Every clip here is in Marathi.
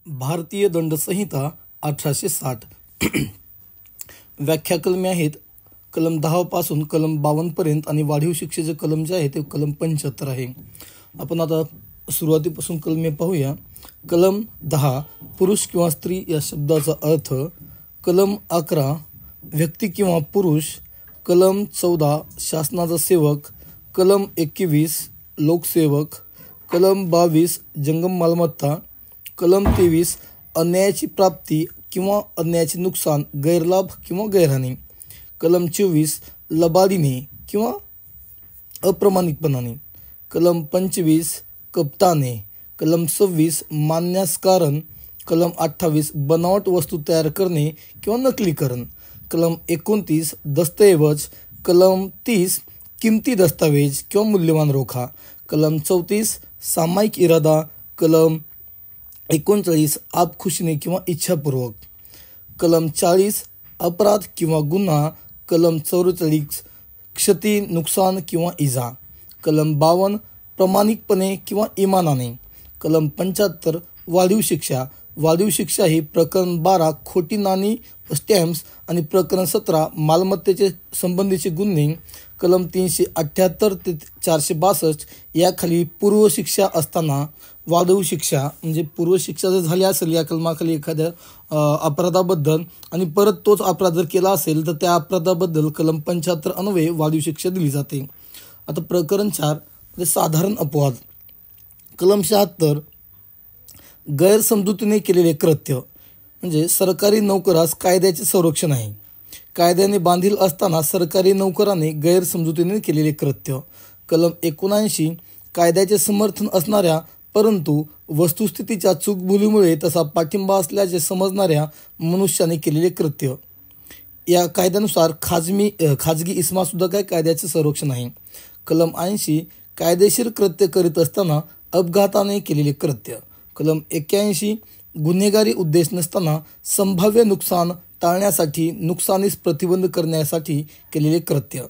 भारतीय दंड संहिता 1860 व्याख्या कलमे आहेत. कलम 10 पासून कलम 52 पर्यंत आणि वाढीव शिक्षेचे कलम जे आहे ते कलम 75 आहे. आपण आता सुरुवातीपासून कलमे पाहूया. कलम 10 पुरुष किंवा स्त्री या शब्दाचा अर्थ. कलम 11 व्यक्ती किंवा पुरुष. कलम 14 शासनाचा सेवक. कलम 21 लोकसेवक. कलम 22 जंगम मालमत्ता. कलम 23 अन्यायाची प्राप्ती किंवा अन्यायाचे नुकसान, गैरलाभ किंवा गैरहानी. कलम 24 लबाडीने किंवा अप्रामाणिकपणाने. कलम 25 कपटाने. कलम 26 मानण्यास कारण. कलम 28 बनावट वस्तू तयार करणे किंवा नकलीकरण. कलम 29 दस्तऐवज. कलम 30 किमती दस्तावेज किंवा मूल्यवान रोखा. कलम 34 सामायिक इरादा. कलम 39 आपखुशीने किंवा इच्छापूर्वक. कलम 40 अपराध किंवा गुन्हा. कलम 44 क्षती, नुकसान किंवा इजा. कलम 52 प्रामाणिकपणे किंवा इमानाने. कलम 75 वाढीव शिक्षा. वाढीव शिक्षा ही प्रकरण 12 खोटी नाणी व स्टॅम्प्स आणि प्रकरण 17 मालमत्तेचे संबंधीचे गुन्हे. कलम 378 ते 462 याखाली पूर्व शिक्षा असताना वाढीव शिक्षा म्हणजे पूर्व शिक्षा जर झाली असेल या कलमाखाली एखाद्या अपराधाबद्दल आणि परत तोच अपराध जर केला असेल तर त्या अपराधाबद्दल कलम 75 अन्वये वाढीव शिक्षा दिली जाते. आता प्रकरण 4 म्हणजे साधारण अपवाद. कलम 76 गैरसमजुतीने केलेले कृत्य म्हणजे सरकारी नोकरास कायद्याचे संरक्षण आहे. कायद्याने बांधील असताना सरकारी नोकराने गैरसमजुतीने केलेले कृत्य. कलम 79 कायद्याचे समर्थन असणाऱ्या परंतु वस्तुस्थितीच्या चूकभुलीमुळे तसा पाठिंबा असल्याचे समजणाऱ्या मनुष्याने केलेले कृत्य. या कायद्यानुसार खाजगी इसमासुद्धा काय कायद्याचे संरक्षण आहे. कलम 80 कायदेशीर कृत्य करीत असताना अपघाताने केलेले कृत्य. कलम 81 गुन्हेगारी उद्देश नसताना संभाव्य नुकसान टाळण्यासाठी नुकसानीस प्रतिबंध करण्यासाठी केलेले कृत्य.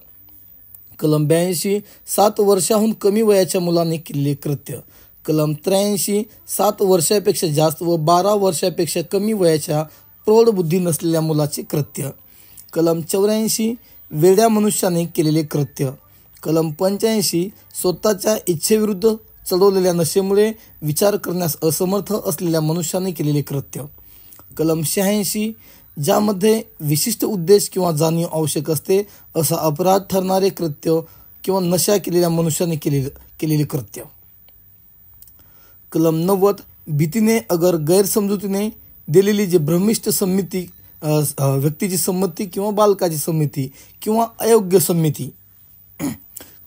कलम 82 7 वर्षाहून कमी वयाच्या मुलाने केलेले कृत्य. कलम 83 7 वर्षापेक्षा जास्त व 12 वर्षापेक्षा कमी वयाच्या प्रौढ बुद्धी नसलेल्या मुलाचे कृत्य. कलम 84 वेड्या मनुष्याने केलेले कृत्य. कलम 85 स्वतःच्या इच्छेविरुद्ध चढवलेल्या नशेमुळे विचार करण्यास असमर्थ असलेल्या मनुष्याने केलेले कृत्य. कलम 86 ज्यामध्ये विशिष्ट उद्देश किंवा जाणीव आवश्यक असते असा अपराध ठरणारे कृत्य किंवा नशा केलेल्या मनुष्याने केलेले कृत्य. कलम 90 भीतीने अगर गैरसमजुतीने दिलेली जी भ्रमिष्ट संमती व्यक्तीची संमती किंवा बालकाची संमती किंवा अयोग्य संमती.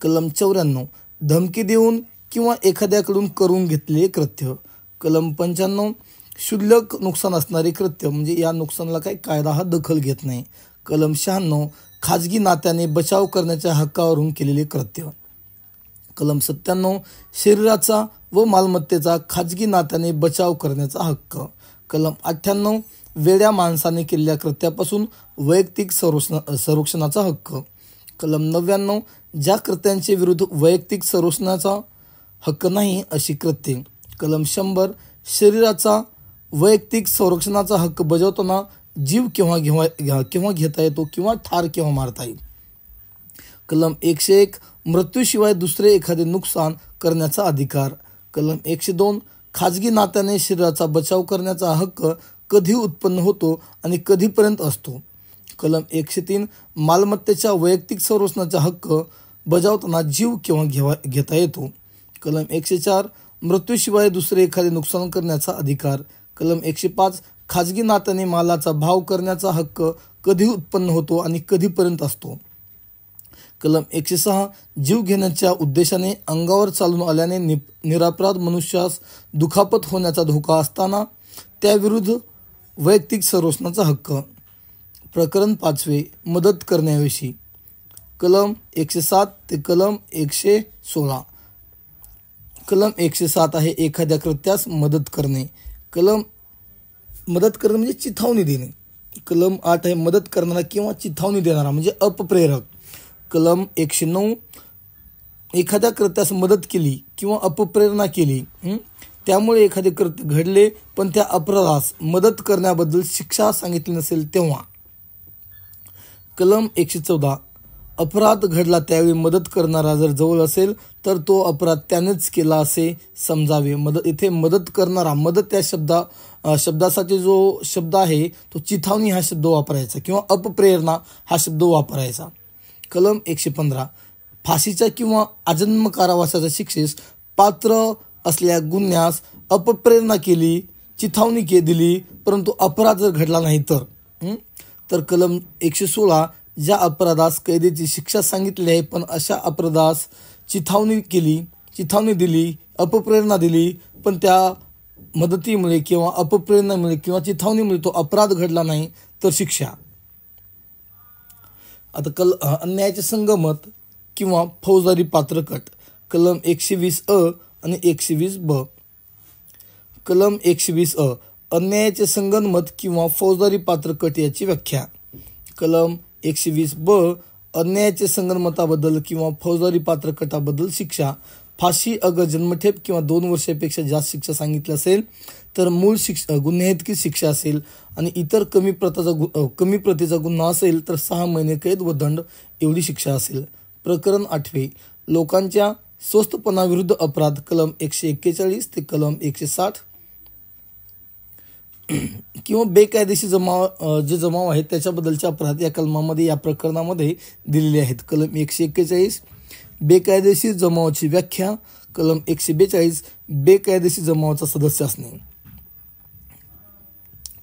कलम 94 धमकी देऊन किंवा एखाद्याकडून करून घेतलेले कृत्य. कलम 95 क्षुल्लक नुकसान असणारे कृत्य म्हणजे या नुकसानाला काही कायदा हा दखल घेत नाही. कलम 96 खाजगी नात्याने बचाव करण्याच्या हक्कावरून केलेले कृत्य. कलम 97 शरीराचा व मालमत्तेचा खाजगी नात्याने बचाव करण्याचा हक्क. कलम 98 वेड्या माणसाने केलेल्या कृत्यापासून वैयक्तिक संरक्षणाचा हक्क. कलम 99 ज्या कृत्यांचे विरुद्ध वैयक्तिक संरक्षणाचा हक्क नाही अशी कृत्ये. कलम 100 शरीराचा वैयक्तिक संरक्षणाचा हक्क बजावताना जीव केव्हा घेता येतो किंवा ठार केव्हा मारता येईल. कलम 101 मृत्यूशिवाय दुसरे एखादे नुकसान करण्याचा अधिकार. कलम 102 खाजगी नात्याने शरीराचा बचाव करण्याचा हक्क कधी उत्पन्न होतो आणि कधीपर्यंत असतो. कलम 103 मालमत्तेच्या वैयक्तिक संरक्षणाचा हक्क बजावताना जीव केव्हा घेता येतो. कलम 104 मृत्यूशिवाय दुसरे एखादे नुकसान करण्याचा अधिकार. कलम 105 खाजगी नात्याने मालाचा भाव करण्याचा हक्क कधी उत्पन्न होतो आणि कधीपर्यंत असतो. कलम 106 जीव घेण्याच्या उद्देशाने अंगावर चालून आल्याने निरपराध मनुष्यास दुखापत होण्याचा धोका असताना त्याविरुद्ध वैयक्तिक संरक्षणाचा हक्क. प्रकरण 5 मदत करण्याविषयी. कलम 107 ते कलम 116. कलम 107 आहे एखाद्या कृत्यास मदत करणे. मदत करणे म्हणजे चिथावणी देणे. कलम 8 आहे मदत करणारा किंवा चिथावणी देणारा म्हणजे अपप्रेरक. कलम 109 एखाद्या कृत्यास मदत केली किंवा अपप्रेरणा केली त्यामुळे एखादे कृत्य घडले पण त्या अपराधास मदत करण्याबद्दल शिक्षा सांगितली नसेल तेव्हा. कलम 114 अपराध घडला त्यावेळी मदत करणारा जर जवळ असेल तर तो अपराध त्यानेच केला असे समजावे. इथे मदत करणारा, मदत या शब्दासाठी जो शब्द आहे तो चिथावणी हा शब्द वापरायचा किंवा अपप्रेरणा हा शब्द वापरायचा. कलम 115 फाशीच्या किंवा आजन्म कारावासाच्या शिक्षेस पात्र असल्या गुन्ह्यास अपप्रेरणा केली, चिथावणी दिली परंतु अपराध जर घडला नाही तर कलम 116 ज्या अपराधास कैदेची शिक्षा सांगितली आहे पण अशा अपराधास चिथावणी दिली, अपप्रेरणा दिली पण त्या मदतीमुळे किंवा अपप्रेरणामुळे किंवा चिथावणीमुळे तो अपराध घडला नाही तर शिक्षा. आता अन्यायाचे संगमत किंवा फौजदारी पात्रकट कलम 120 आणि 120 कलम 120 अन्यायाचे संगनमत किंवा फौजदारी पात्रकट याची व्याख्या. कलम 120 अन्यायाचे संगनमताबद्दल किंवा फौजदारी पात्रकटाबद्दल शिक्षा. फाशी अगर जन्मठेप किंवा 2 वर्षापेक्षा जास्त शिक्षा सांगितली असेल तर मूळ गुन्ह्याइतकी शिक्षा असेल आणि इतर कमी प्रतीचा गुन्हा असेल तर 6 महिने कैद व दंड एवढी शिक्षा असेल. प्रकरण 8 लोकांच्या स्वस्तपणाविरुद्ध अपराध कलम 141 ते कलम 160 किंवा बेकायदेशीर जमाव आहेत त्याच्याबद्दलचे अपराध या कलमामध्ये, या प्रकरणामध्ये दिलेले आहेत. कलम 141 बेकायदेशीर जमावाची व्याख्या. कलम 142 बेकायदेशीर जमावाचा सदस्य असणे.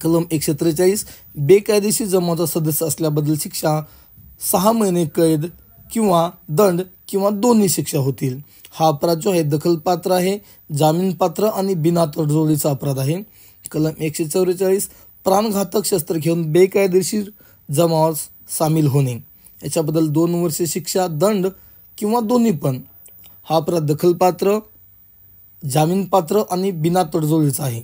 कलम 143 बेकायदेशीर जमावाचा सदस्य असल्याबद्दल शिक्षा 6 महिने कैद किंवा दंड किंवा दोन्ही शिक्षा होतील. हा अपराध जो आहे दखलपात्र आहे, जामीनपात्र आणि बिना तडजोडीचा अपराध आहे. कलम 144 प्राणघातक शस्त्र घेऊन बेकायदेशीर जमावात सामील होणे, याच्याबद्दल 2 वर्षे शिक्षा, दंड किंवा दोन्ही पण. हा अपराध दखलपात्र, जामीनपात्र आणि बिना तडजोडीचा आहे.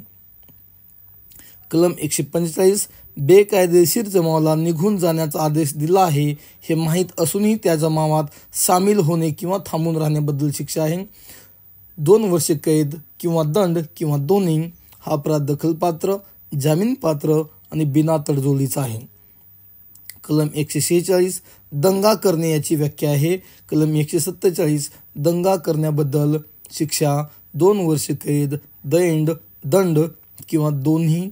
कलम 145 बेकायदेशीर जमावाला निघून जाण्याचा आदेश दिला आहे हे माहीत असूनही त्या जमावात सामील होणे किंवा थांबून राहण्याबद्दल शिक्षा आहे 2 वर्षे कैद किंवा दंड किंवा दोन्ही. हा अपराध दखलपात्र, जामीनपात्र आणि बिना तडजोडीचा आहे. कलम 146 दंगा करणे याची व्याख्या आहे. कलम 147 दंगा करण्याबद्दल शिक्षा 2 वर्षे कैद, दंड किंवा दोन्ही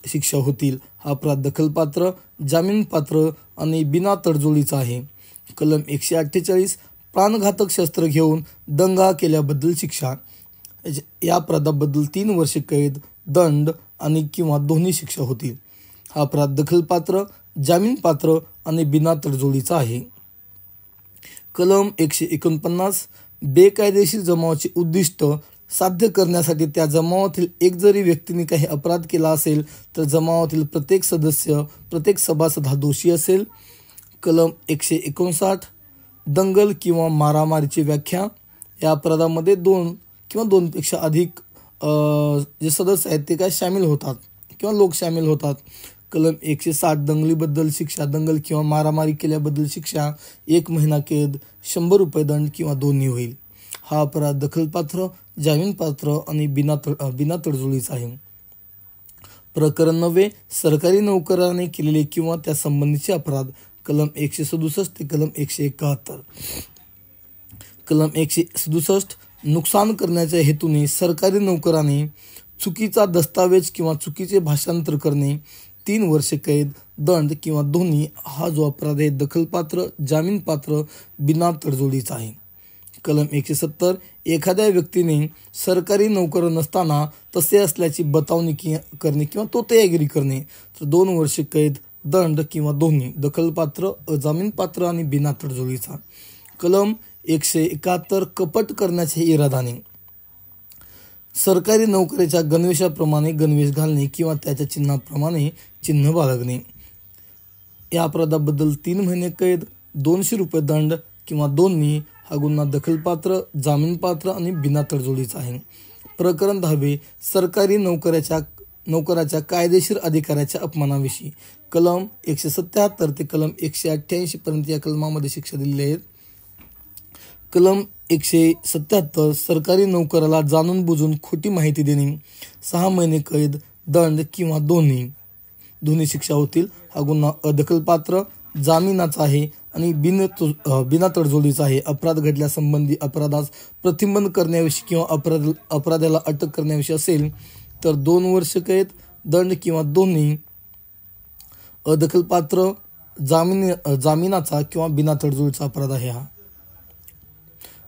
शिक्षा होतील. हा अपराध दखलपात्र, जामीनपात्र आणि बिना तडजोडीचा आहे. कलम 148 प्राणघातक शस्त्र घेऊन दंगा केल्याबद्दल शिक्षा. या अपराधाबद्दल 3 वर्षे कैद, दंड आणि किंवा दोन्ही शिक्षा होतील. हा अपराध दखलपात्र, जामीनपात्र आणि बिना तडजोडीचा आहे. कलम 149 बेकायदेशीर जमावाचे उद्दिष्ट साध्य करण्यासाठी त्या जमावातील एक जरी व्यक्तीने काही अपराध केला असेल तर जमावातील प्रत्येक सभासद हा दोषी असेल. कलम 159 दंगल किंवा मारामारीची व्याख्या. या अपराधामध्ये 2 किंवा 2पेक्षा अधिक जे सदस्य आहेत ते काय सामील होतात किंवा लोक सामील होतात. कलम 160 दंगलीबद्दल शिक्षा. दंगल किंवा मारामारी केल्याबद्दल शिक्षा 1 महिना कैद, 100 रुपये दंड किंवा दोन्ही होईल. हा अपराध दखलपात्र, जामीनपात्र आणि बिना तडजोडीचा आहे. प्रकरण 9 सरकारी नोकराने केलेले किंवा त्या संबंधीचे अपराध. कलम 167 ते कलम 171. कलम 167 नुकसान करण्याच्या हेतूने सरकारी नोकराने चुकीचा दस्तावेज किंवा चुकीचे भाषांतर करणे 3 वर्षे कैद, दंड किंवा दोन्ही. हा जो अपराध आहे दखलपात्र, जामीनपात्र, बिना तडजोडीचा आहे. कलम 170 एखाद्या व्यक्तीने सरकारी नोकर नसताना तसे असल्याची बतावणी करणे किंवा तो तयारी करणे तर 2 वर्षे कैद, दंड किंवा दोन्ही. दखलपात्र, जामीनपात्र आणि बिना तडजोडीचा. कलम 171 कपट करण्याचे इरादाने सरकारी नोकरीच्या गणवेशाप्रमाणे गणवेश घालणे किंवा त्याच्या चिन्हाप्रमाणे चिन्ह बाळगणे. या अपराधाबद्दल 3 महिने कैद, 200 रुपये दंड किंवा दोन्ही. हा गुन्हा दखलपात्र, जामीनपात्र आणि बिना तडजोडीचा आहे. प्रकरण 10 सरकारी नोकराच्या कायदेशीर अधिकाराच्या अपमानाविषयी. कलम 177 ते कलम 188 पर्यंत या कलमामध्ये शिक्षा दिलेली आहेत. कलम 177 सरकारी नोकराला जाणून बुजून खोटी माहिती देणे, 6 महिने कैद, दंड किंवा दोन्ही शिक्षा होतील. हा गुन्हा अदखलपात्र, जामिनाचा आहे आणि बिना तडजोडीचा आहे. अपराध घडल्यासंबंधी अपराधास प्रतिबंध करण्याविषयी किंवा अपराधाला अटक करण्याविषयी असेल तर 2 वर्ष कैद, दंड किंवा दोन्ही. अदखलपात्र, जामिनाचा किंवा बिना तडजोडीचा अपराध आहे हा.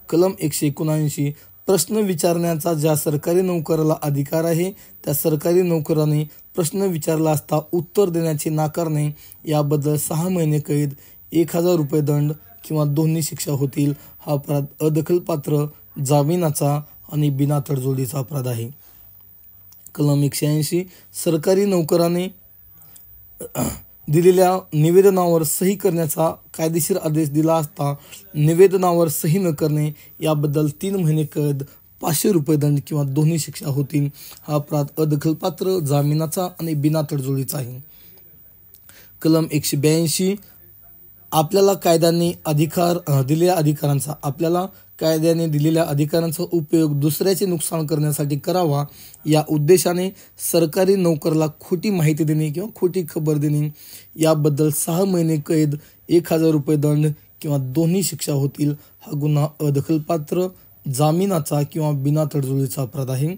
कलम 179 प्रश्न विचारण्याचा ज्या सरकारी नोकराला अधिकार आहे त्या सरकारी नोकराने प्रश्न विचारला असता उत्तर देण्याचे नाकारणे याबद्दल 6 महिने कैद, 1000 रुपये दंड किंवा दोन्ही शिक्षा होतील. हा अपराध अदखलपात्र, जामिनाचा आणि बिना तडजोडीचा अपराध आहे. कलम 180 सरकारी नोकराने दिलेल्या निवेदनावर सही करण्याचा कायदेशीर आदेश दिला असता निवेदनावर सही न करणे याबद्दल 3 महिने कैद, 500 रुपये दंड किंवा दोन्ही शिक्षा होतील. हा अपराध अदखलपात्र, जामिनाचा आणि बिना तडजोडीचा आहे. कलम 182 आपल्याला कायद्याने दिलेल्या अधिकारांचा उपयोग दुसऱ्याचे नुकसान करण्यासाठी करावा या उद्देशाने सरकारी नोकराला खोटी माहिती देणे किंवा खोटी खबर देणे याबद्दल 6 महिने कैद, 1000 रुपये दंड किंवा दोन्ही शिक्षा होतील. हा गुन्हा अदखलपात्र, जामिनाचा किंवा बिना तडजोडीचा अपराध आहे.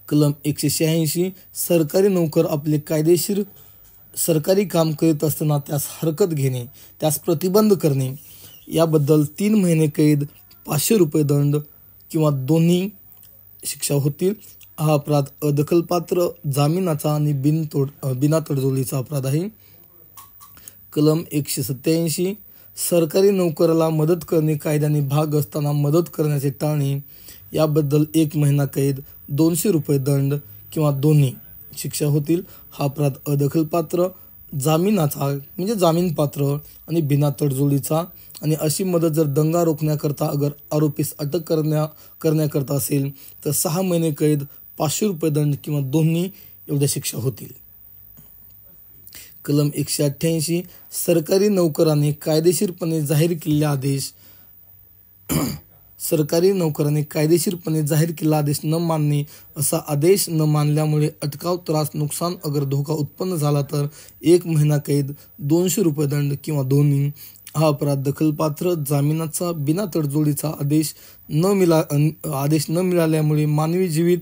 कलम 186 सरकारी नोकर आपले कायदेशीर सरकारी काम करीत असताना त्यास हरकत घेणे, त्यास प्रतिबंध करणे याबद्दल 3 महिने कैद, 500 रुपये दंड किंवा दोन्ही शिक्षा होतील. हा अपराध अदखलपात्र, जामिनाचा आणि बिना तडजोडीचा अपराध आहे. कलम 187 सरकारी नोकराला मदत करणे कायद्याने भाग असताना मदत करण्याचे टाळणे याबद्दल 1 महिना कैद, 200 रुपये दंड किंवा दोन्ही शिक्षा होतील. हा अपराध अदखलपात्र, जामिनाचा म्हणजे जामीनपात्र आणि बिना तडजोडीचा. आणि अशी मदत जर दंगा रोखण्याकरता अगर आरोपीस अटक करण्याकरता असेल तर 6 महिने कैद, 500 रुपये दंड किंवा दोन्ही एवढ्या शिक्षा होतील. कलम 188 सरकारी नोकराने कायदेशीरपणे जाहीर केलेला आदेश न मानणे, असा आदेश न मानल्यामुळे अटकाव, त्रास, नुकसान अगर धोका उत्पन्न झाला तर 1 महिना कैद, 200 रुपये दंड किंवा दोन्ही. हा अपराध दखलपात्र, जामिनाचा, बिना तडजोडीचा आदेश न मिळाल्यामुळे मानवी जीवित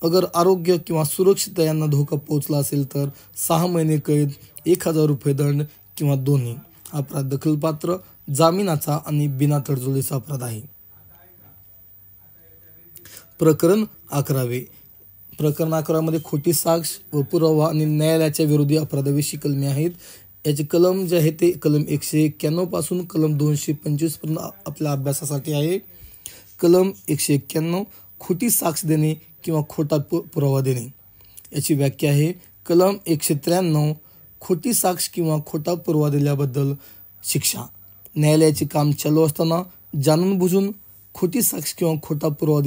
अगर आरोग्य किंवा सुरक्षितता यांना धोका पोहोचला असेल तर 6 महिने कैद, 1000 रुपये दंड किंवा दोन्ही. हा अपराध दखलपात्र, जामिनाचा आणि बिना तडजोडीचा अपराध आहे. प्रकरण 11. प्रकरण 11 मध्ये खोटी साक्ष व पुरावा आणि न्यायालयाच्या विरोधी अपराधाविषयी कलमे आहेत. याचे कलम जे आहे ते कलम 191 पासून कलम 225 पर्यंत आपल्या अभ्यासासाठी आहे. कलम 191 खोटी साक्ष देणे किंवा खोटा पुरावा देणे. याची व्याख्या आहे. कलम 193 खोटी साक्ष किंवा खोटा पुरावा दिल्याबद्दल शिक्षा. न्यायालयाचे काम चालू असताना जाणून बुजून खोटी साक्ष किंवा खोटा पुरावा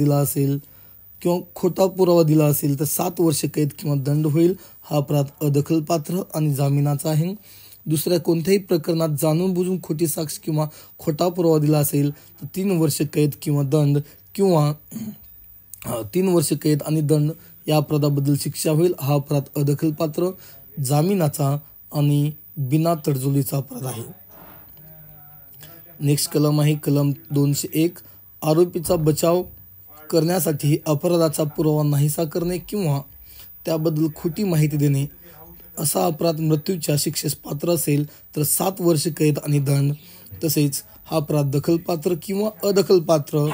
दिला असेल तर 7 वर्ष कैद किंवा दंड होईल. हा अपराध अदखलपात्र आणि जामिनाचा आहे. दुसऱ्या कोणत्याही प्रकरणात जाणून बुजून खोटी साक्ष किंवा खोटा पुरावा दिला असेल तर 3 वर्ष कैद किंवा दंड किंवा 3 वर्ष कैद आणि दंड या अपराधाबद्दल शिक्षा होईल. हा अपराध अदखलपात्र, जामिनाचा आणि बिना तडजोडीचा अपराध आहे. नेक्स्ट कलम आहे कलम 201 आरोपीचा बचाव करण्यासाठी अपराधाचा पुरावा नाहीसा करणे किंवा त्याबद्दल खोटी माहिती देणे. असा अपराध मृत्यूच्या शिक्षेस पात्र असेल तर 7 वर्ष कैद आणि दंड. तसेच हा अपराध दखलपात्र किंवा अदखलपात्र,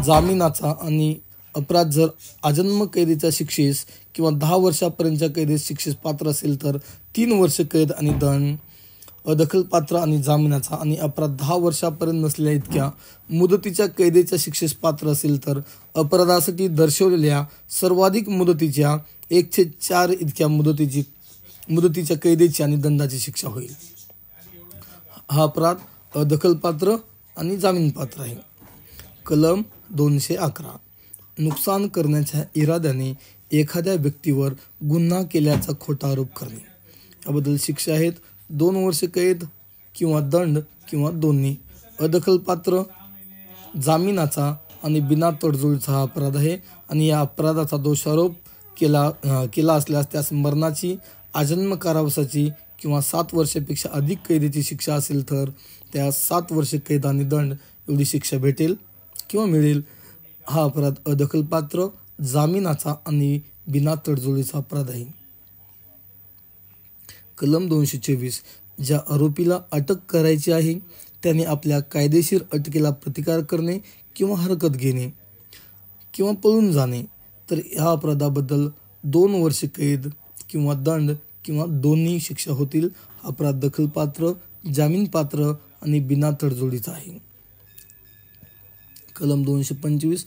जामिनाचा आणि अपराध जर आजन्म कैदेच्या शिक्षेस किंवा 10 वर्षापर्यंतच्या कैदेच्या शिक्षेस पात्र असेल तर 3 वर्ष कैद आणि दंड. अदखलपात्र आणि जामिनाचा आणि अपराध 10 वर्षापर्यंत नसलेल्या इतक्या मुदतीच्या कैदेच्या शिक्षेस पात्र असेल तर अपराधासाठी दर्शवलेल्या सर्वाधिक मुदतीच्या 1/4 इतक्या मुदतीच्या कैदेची आणि दंडाची शिक्षा होईल. हा अपराध अदखलपात्र आणि जामीनपात्र आहे. कलम 211 नुकसान करण्याच्या इराद्याने एखाद्या व्यक्तीवर गुन्हा केल्याचा खोटा आरोप करणे. याबद्दल शिक्षा आहेत 2 वर्ष कैद किंवा दंड किंवा दोन्ही. अदखलपात्र जामिनाचा आणि बिना तडजोडीचा हा अपराध आहे आणि या अपराधाचा दोषारोप केला असल्यास त्यास मरणाची, आजन्म कारावासाची किंवा 7 वर्षापेक्षा अधिक कैदेची शिक्षा असेल तर त्यास 7 वर्षे कैद आणि दंड एवढी शिक्षा भेटेल किंवा मिळेल. हा अपराध अदखलपात्र, जामिनाचा आणि बिना तडजोडीचा अपराध आहे. कलम 224. ज्या आरोपीला अटक करायची आहे त्याने आपल्या कायदेशीर अटकेला प्रतिकार करणे किंवा हरकत घेणे किंवा पळून जाणे तर ह्या अपराधाबद्दल 2 वर्षे कैद किंवा दंड किंवा दोन्ही शिक्षा होतील. हा अपराध दखलपात्र, जामीनपात्र आणि बिना तडजोडीचा आहे. कलम 225.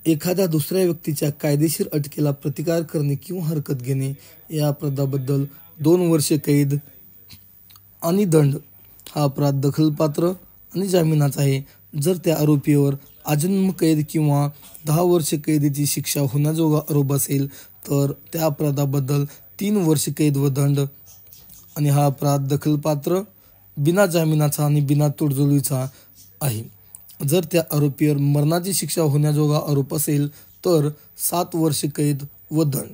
एखाद्या दुसऱ्या व्यक्तीच्या कायदेशीर अटकेला प्रतिकार करणे किंवा हरकत घेणे या अपराधाबद्दल 2 वर्षे कैद आणि दंड. हा अपराध दखलपात्र आणि जामिनाचा आहे. जर त्या आरोपीवर आजन्म कैद किंवा 10 वर्षे कैदेची शिक्षा होण्याजोगा आरोप असेल तर त्या अपराधाबद्दल 3 वर्षे कैद व दंड. आणि हा अपराध दखलपात्र, बिना जामिनाचा आणि बिना तडजोडीचा आहे. जर त्या आरोपीवर मरणाची शिक्षा होण्याजोगा आरोप असेल तर 7 वर्षे कैद व दंड.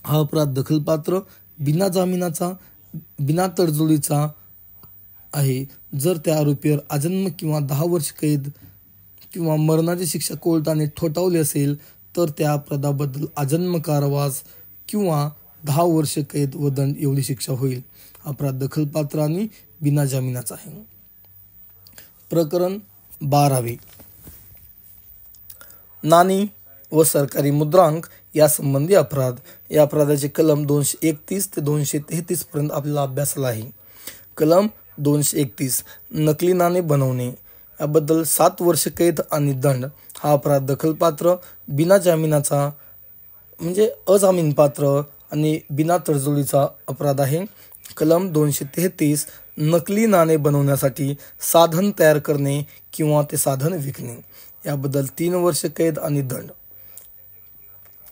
हा अपराध दखलपात्र, बिना जामिनाचा, बिना तडजोडीचा आहे. जर त्या आरोपीवर आजन्म किंवा 10 वर्ष कैद किंवा मरणाची शिक्षा कोर्टाने ठोठावली असेल तर त्या अपराधाबद्दल आजन्म कारावास किंवा 10 वर्ष कैद व दंड एवढी शिक्षा होईल. अपराध दखलपात्र आणि बिना जामिनाचा आहे. प्रकरण 12. नाणी व सरकारी मुद्रांक यासंबंधी अपराध. या अपराधाचे कलम 231 ते 233 पर्यंत आपल्याला अभ्यासाला आहे. कलम 231. नकली नाणे बनवणे याबद्दल 7 वर्ष कैद आणि दंड. हा अपराध दखलपात्र, बिना जामिनाचा म्हणजे अजामीनपात्र आणि बिना तडजोडीचा अपराध आहे. कलम 233. नकली नाणे बनवण्यासाठी साधन तयार करणे किंवा ते साधन विकणे याबद्दल 3 वर्ष कैद आणि दंड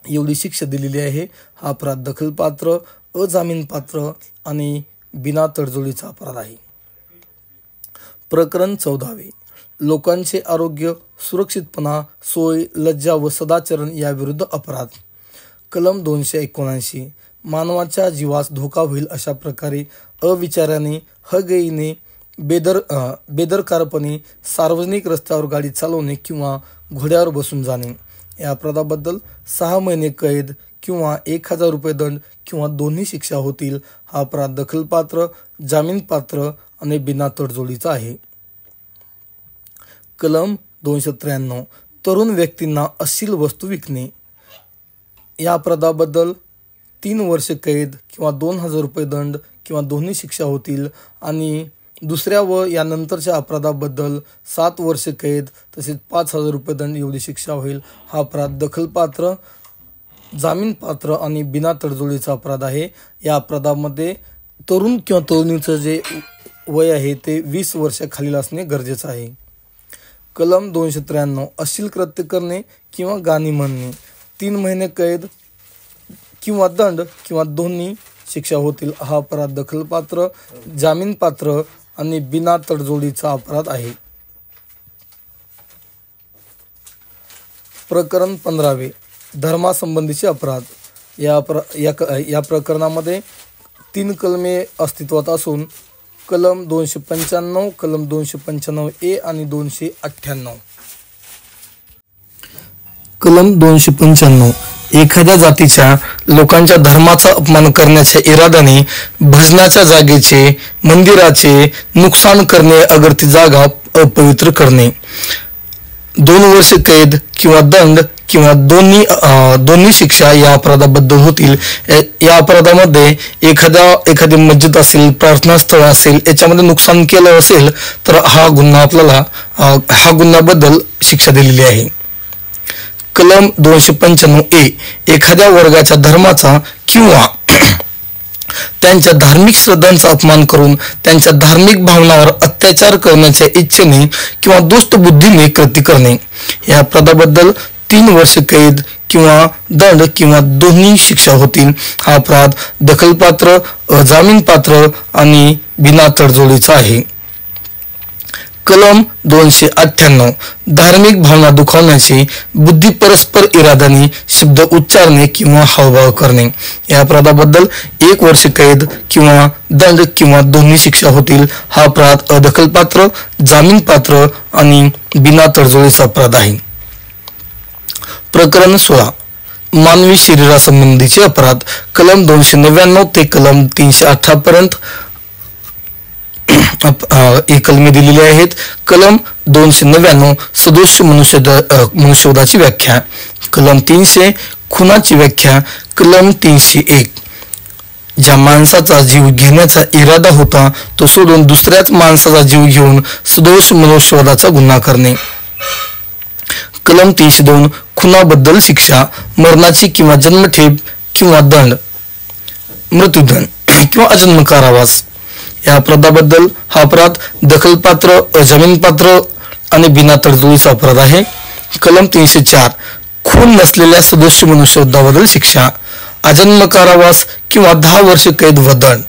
एवढी शिक्षा दिलेली आहे. हा अपराध दखलपात्र, अजामीनपात्र आणि बिना तडजोडीचा अपराध आहे. प्रकरण 14. लोकांचे आरोग्य, सुरक्षितपणा, सोय, लज्जा व सदाचरण याविरुद्ध अपराध. कलम 279. मानवाच्या जीवास धोका होईल अशा प्रकारे अविचाराने, हगईने, बेदरकारपणे सार्वजनिक रस्त्यावर गाडी चालवणे किंवा घोड्यावर बसून जाणे या अपराधाबद्दल 6 महिने कैद किंवा 1000 रुपये दंड किंवा दोन्ही शिक्षा होतील. हा अपराध दखलपात्र, जामीनपात्र आणि बिना तडजोडीचा आहे. कलम 293. तरुण व्यक्तींना अश्लील वस्तू विकणे या अपराधाबद्दल 3 वर्ष कैद किंवा 2000 रुपये दंड किंवा दोन्ही शिक्षा होतील. आणि दुसऱ्या व यानंतरच्या अपराधाबद्दल 7 वर्ष कैद तसेच 5000 रुपये दंड एवढी शिक्षा होईल. हा अपराध दखलपात्र, जामीनपात्र आणि बिना तडजोडीचा अपराध आहे. या अपराधामध्ये तरुण किंवा तरुणीचं जे वय आहे ते 20 वर्षाखालील असणे गरजेचं आहे. कलम 293. अश्लील कृत्य करणे किंवा गाणी म्हणणे 3 महिने कैद किंवा दंड किंवा दोन्ही शिक्षा होतील. हा अपराध दखलपात्र, जामीनपात्र आणि बिना तडजोडीचा अपराध आहे. प्रकरण 15. धर्मासंबंधीचे अपराध. या प्रकरणामध्ये 3 कलमे अस्तित्वात असून कलम 295, कलम 295A आणि 298. कलम 295. एखाद्या जातीच्या लोकांच्या धर्माचा अपमान करण्याच्या इराद्याने भजनाच्या जागेचे, मंदिराचे नुकसान करणे अगर ती जागा अपवित्र करणे 2 वर्ष कैद किंवा दंड किंवा दोन्ही शिक्षा या अपराधाबद्दल होतील. या अपराधामध्ये एखादी मस्जिद असेल, प्रार्थनास्थळ असेल याच्यामध्ये नुकसान केलं असेल तर हा गुन्ह्याबद्दल शिक्षा दिलेली आहे. कलम 295A. एखाद्या वर्गाच्या धर्माचा किंवा त्यांच्या धार्मिक श्रद्धांचा अपमान करून त्यांच्या धार्मिक भावनावर अत्याचार करण्याच्या इच्छेने किंवा दुष्ट बुद्धीने कृती करणे या अपराधाबद्दल 3 वर्ष कैद किंवा दंड किंवा दोन्ही शिक्षा होतील. हा अपराध दखलपात्र, जामीनपात्र आणि बिना तडजोडीचा आहे. कलम 298 धार्मिक भावना दुखावण्याचे, बुद्धी परस्पर इरादाने शब्द उच्चारणे किंवा हावभाव करणे या अपराधाबद्दल 1 वर्ष कैद किंवा दंड किंवा दोन्ही शिक्षा होतील. हा अपराध अदखलपात्र, जामीनपात्र आणि बिना तडजोडीचा अपराध आहे. प्रकरण 16 मानवी शरीरासंबंधीचे अपराध. कलम 299 ते कलम 318 पर्यंत कलमे दिलेली आहेत. कलम 299 सदोष मनुष्यवधाची व्याख्या. कलम 300 खुनाची व्याख्या. कलम 301 ज्या माणसाचा जीव घेण्याचा इरादा होता तो सोडून दुसऱ्याच माणसाचा जीव घेऊन सदोष मनुष्यवधाचा गुन्हा करणे. कलम 302 खुनाबद्दल शिक्षा, मरणाची किंवा जन्मठेप किंवा दंड, मृत्यूदंड किंवा अजन्म कारावास या अपराधाबद्दल हा अपराध दखलपात्र, अजामीनपात्र आणि बिना तडजोडीचा अपराध आहे. कलम 304 खून नसलेल्या सदोष मनुष्यवधाबद्दल शिक्षा, अजन्म कारावास किंवा 10 वर्ष कैद व दंड.